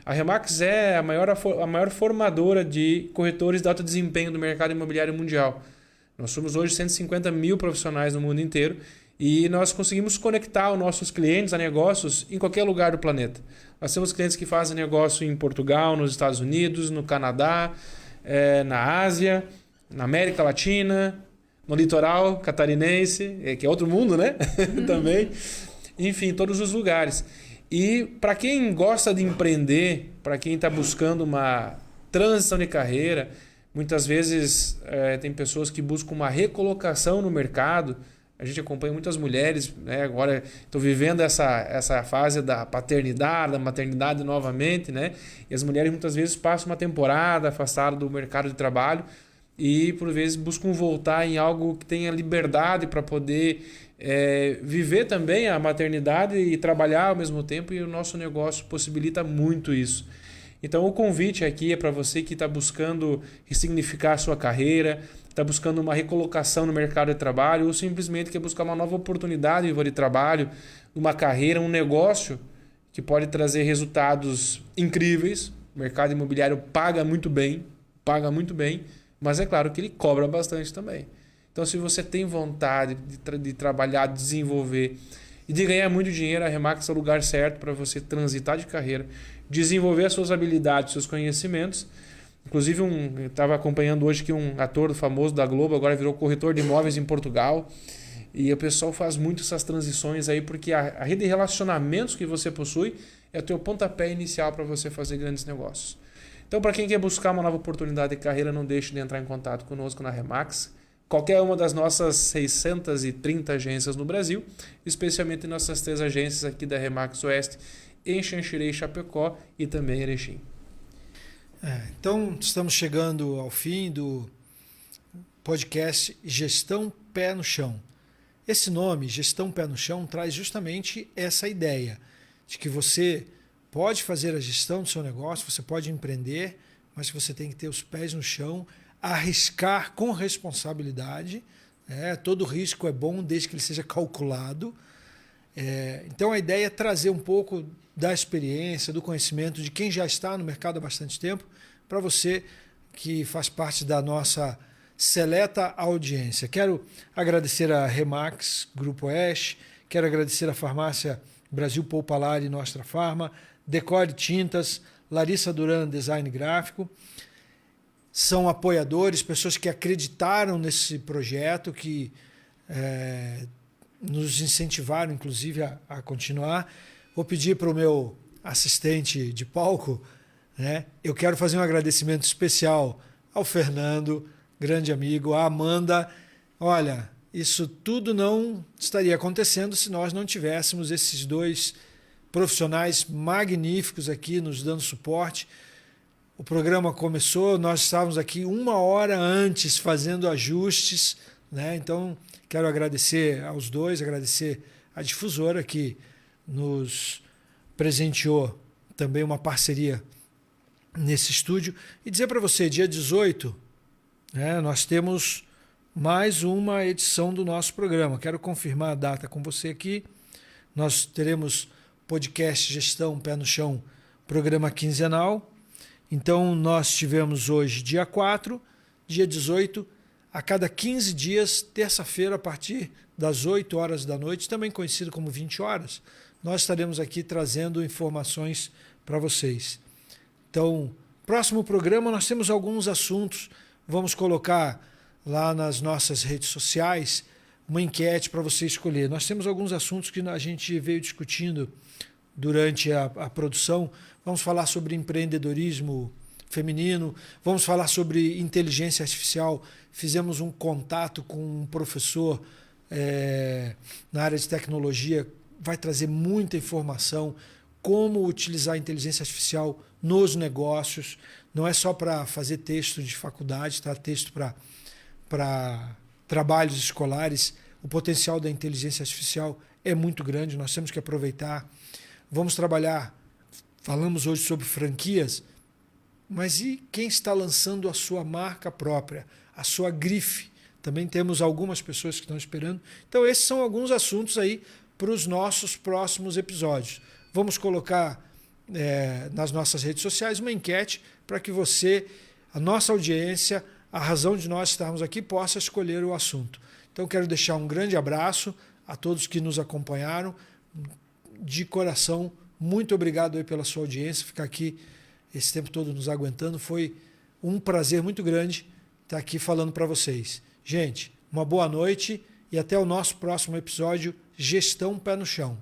A Remax é a maior formadora de corretores de alto desempenho do mercado imobiliário mundial. Nós somos hoje 150 mil profissionais no mundo inteiro e nós conseguimos conectar os nossos clientes a negócios em qualquer lugar do planeta. Nós temos clientes que fazem negócio em Portugal, nos Estados Unidos, no Canadá, na Ásia, na América Latina, no litoral catarinense, que é outro mundo, né? Também. Enfim, todos os lugares. E para quem gosta de empreender, para quem está buscando uma transição de carreira, muitas vezes tem pessoas que buscam uma recolocação no mercado. A gente acompanha muitas mulheres, né? Agora estou vivendo essa fase da paternidade, da maternidade novamente, né? E as mulheres muitas vezes passam uma temporada afastadas do mercado de trabalho e por vezes buscam voltar em algo que tenha liberdade para poder viver também a maternidade e trabalhar ao mesmo tempo, e o nosso negócio possibilita muito isso. Então o convite aqui é para você que está buscando ressignificar a sua carreira, está buscando uma recolocação no mercado de trabalho ou simplesmente quer buscar uma nova oportunidade de trabalho, uma carreira, um negócio que pode trazer resultados incríveis. O mercado imobiliário paga muito bem, mas é claro que ele cobra bastante também. Então, se você tem vontade de trabalhar, de desenvolver e de ganhar muito dinheiro, a Remax é o lugar certo para você transitar de carreira, desenvolver as suas habilidades, seus conhecimentos. Inclusive, eu estava acompanhando hoje que um ator famoso da Globo agora virou corretor de imóveis em Portugal. E o pessoal faz muito essas transições aí, porque a rede de relacionamentos que você possui é o teu pontapé inicial para você fazer grandes negócios. Então, para quem quer buscar uma nova oportunidade de carreira, não deixe de entrar em contato conosco na Remax. Qualquer uma das nossas 630 agências no Brasil, especialmente nossas 3 agências aqui da Remax Oeste, em Xanxerê e Chapecó e também em Erechim. Então, estamos chegando ao fim do podcast Gestão Pé no Chão. Esse nome, Gestão Pé no Chão, traz justamente essa ideia de que você pode fazer a gestão do seu negócio, você pode empreender, mas você tem que ter os pés no chão, arriscar com responsabilidade. Todo risco é bom desde que ele seja calculado. Então a ideia é trazer um pouco da experiência, do conhecimento de quem já está no mercado há bastante tempo, para você que faz parte da nossa seleta audiência. Quero agradecer a Remax, Grupo Oeste, quero agradecer a Farmácia Brasil Poupalar e Nostra Farma, Decore Tintas, Larissa Duran, Design Gráfico. São apoiadores, pessoas que acreditaram nesse projeto, que nos incentivaram, inclusive, a continuar. Vou pedir para o meu assistente de palco, né? Eu quero fazer um agradecimento especial ao Fernando, grande amigo, à Amanda. Olha, isso tudo não estaria acontecendo se nós não tivéssemos esses 2 profissionais magníficos aqui nos dando suporte. O programa começou, nós estávamos aqui 1 hora antes fazendo ajustes, né? Então, quero agradecer aos 2, agradecer a Difusora que nos presenteou também uma parceria nesse estúdio. E dizer para você, dia 18, nós temos mais uma edição do nosso programa. Quero confirmar a data com você aqui. Nós teremos podcast Gestão Pé no Chão, programa quinzenal. Então, nós tivemos hoje, dia 4, dia 18, a cada 15 dias, terça-feira, a partir das 8 horas da noite, também conhecido como 20 horas, nós estaremos aqui trazendo informações para vocês. Então, próximo programa nós temos alguns assuntos, vamos colocar lá nas nossas redes sociais uma enquete para você escolher. Nós temos alguns assuntos que a gente veio discutindo durante a produção. Vamos falar sobre empreendedorismo feminino, vamos falar sobre inteligência artificial. Fizemos um contato com um professor na área de tecnologia, vai trazer muita informação, como utilizar a inteligência artificial nos negócios. Não é só para fazer texto de faculdade, tá? Texto para trabalhos escolares. O potencial da inteligência artificial é muito grande, nós temos que aproveitar. Vamos trabalhar, falamos hoje sobre franquias, mas e quem está lançando a sua marca própria, a sua grife? Também temos algumas pessoas que estão esperando. Então esses são alguns assuntos aí para os nossos próximos episódios. Vamos colocar nas nossas redes sociais uma enquete para que você, a nossa audiência, a razão de nós estarmos aqui, possa escolher o assunto. Então quero deixar um grande abraço a todos que nos acompanharam. De coração, muito obrigado aí pela sua audiência, ficar aqui esse tempo todo nos aguentando. Foi um prazer muito grande estar aqui falando para vocês. Gente, uma boa noite e até o nosso próximo episódio Gestão Pé no Chão.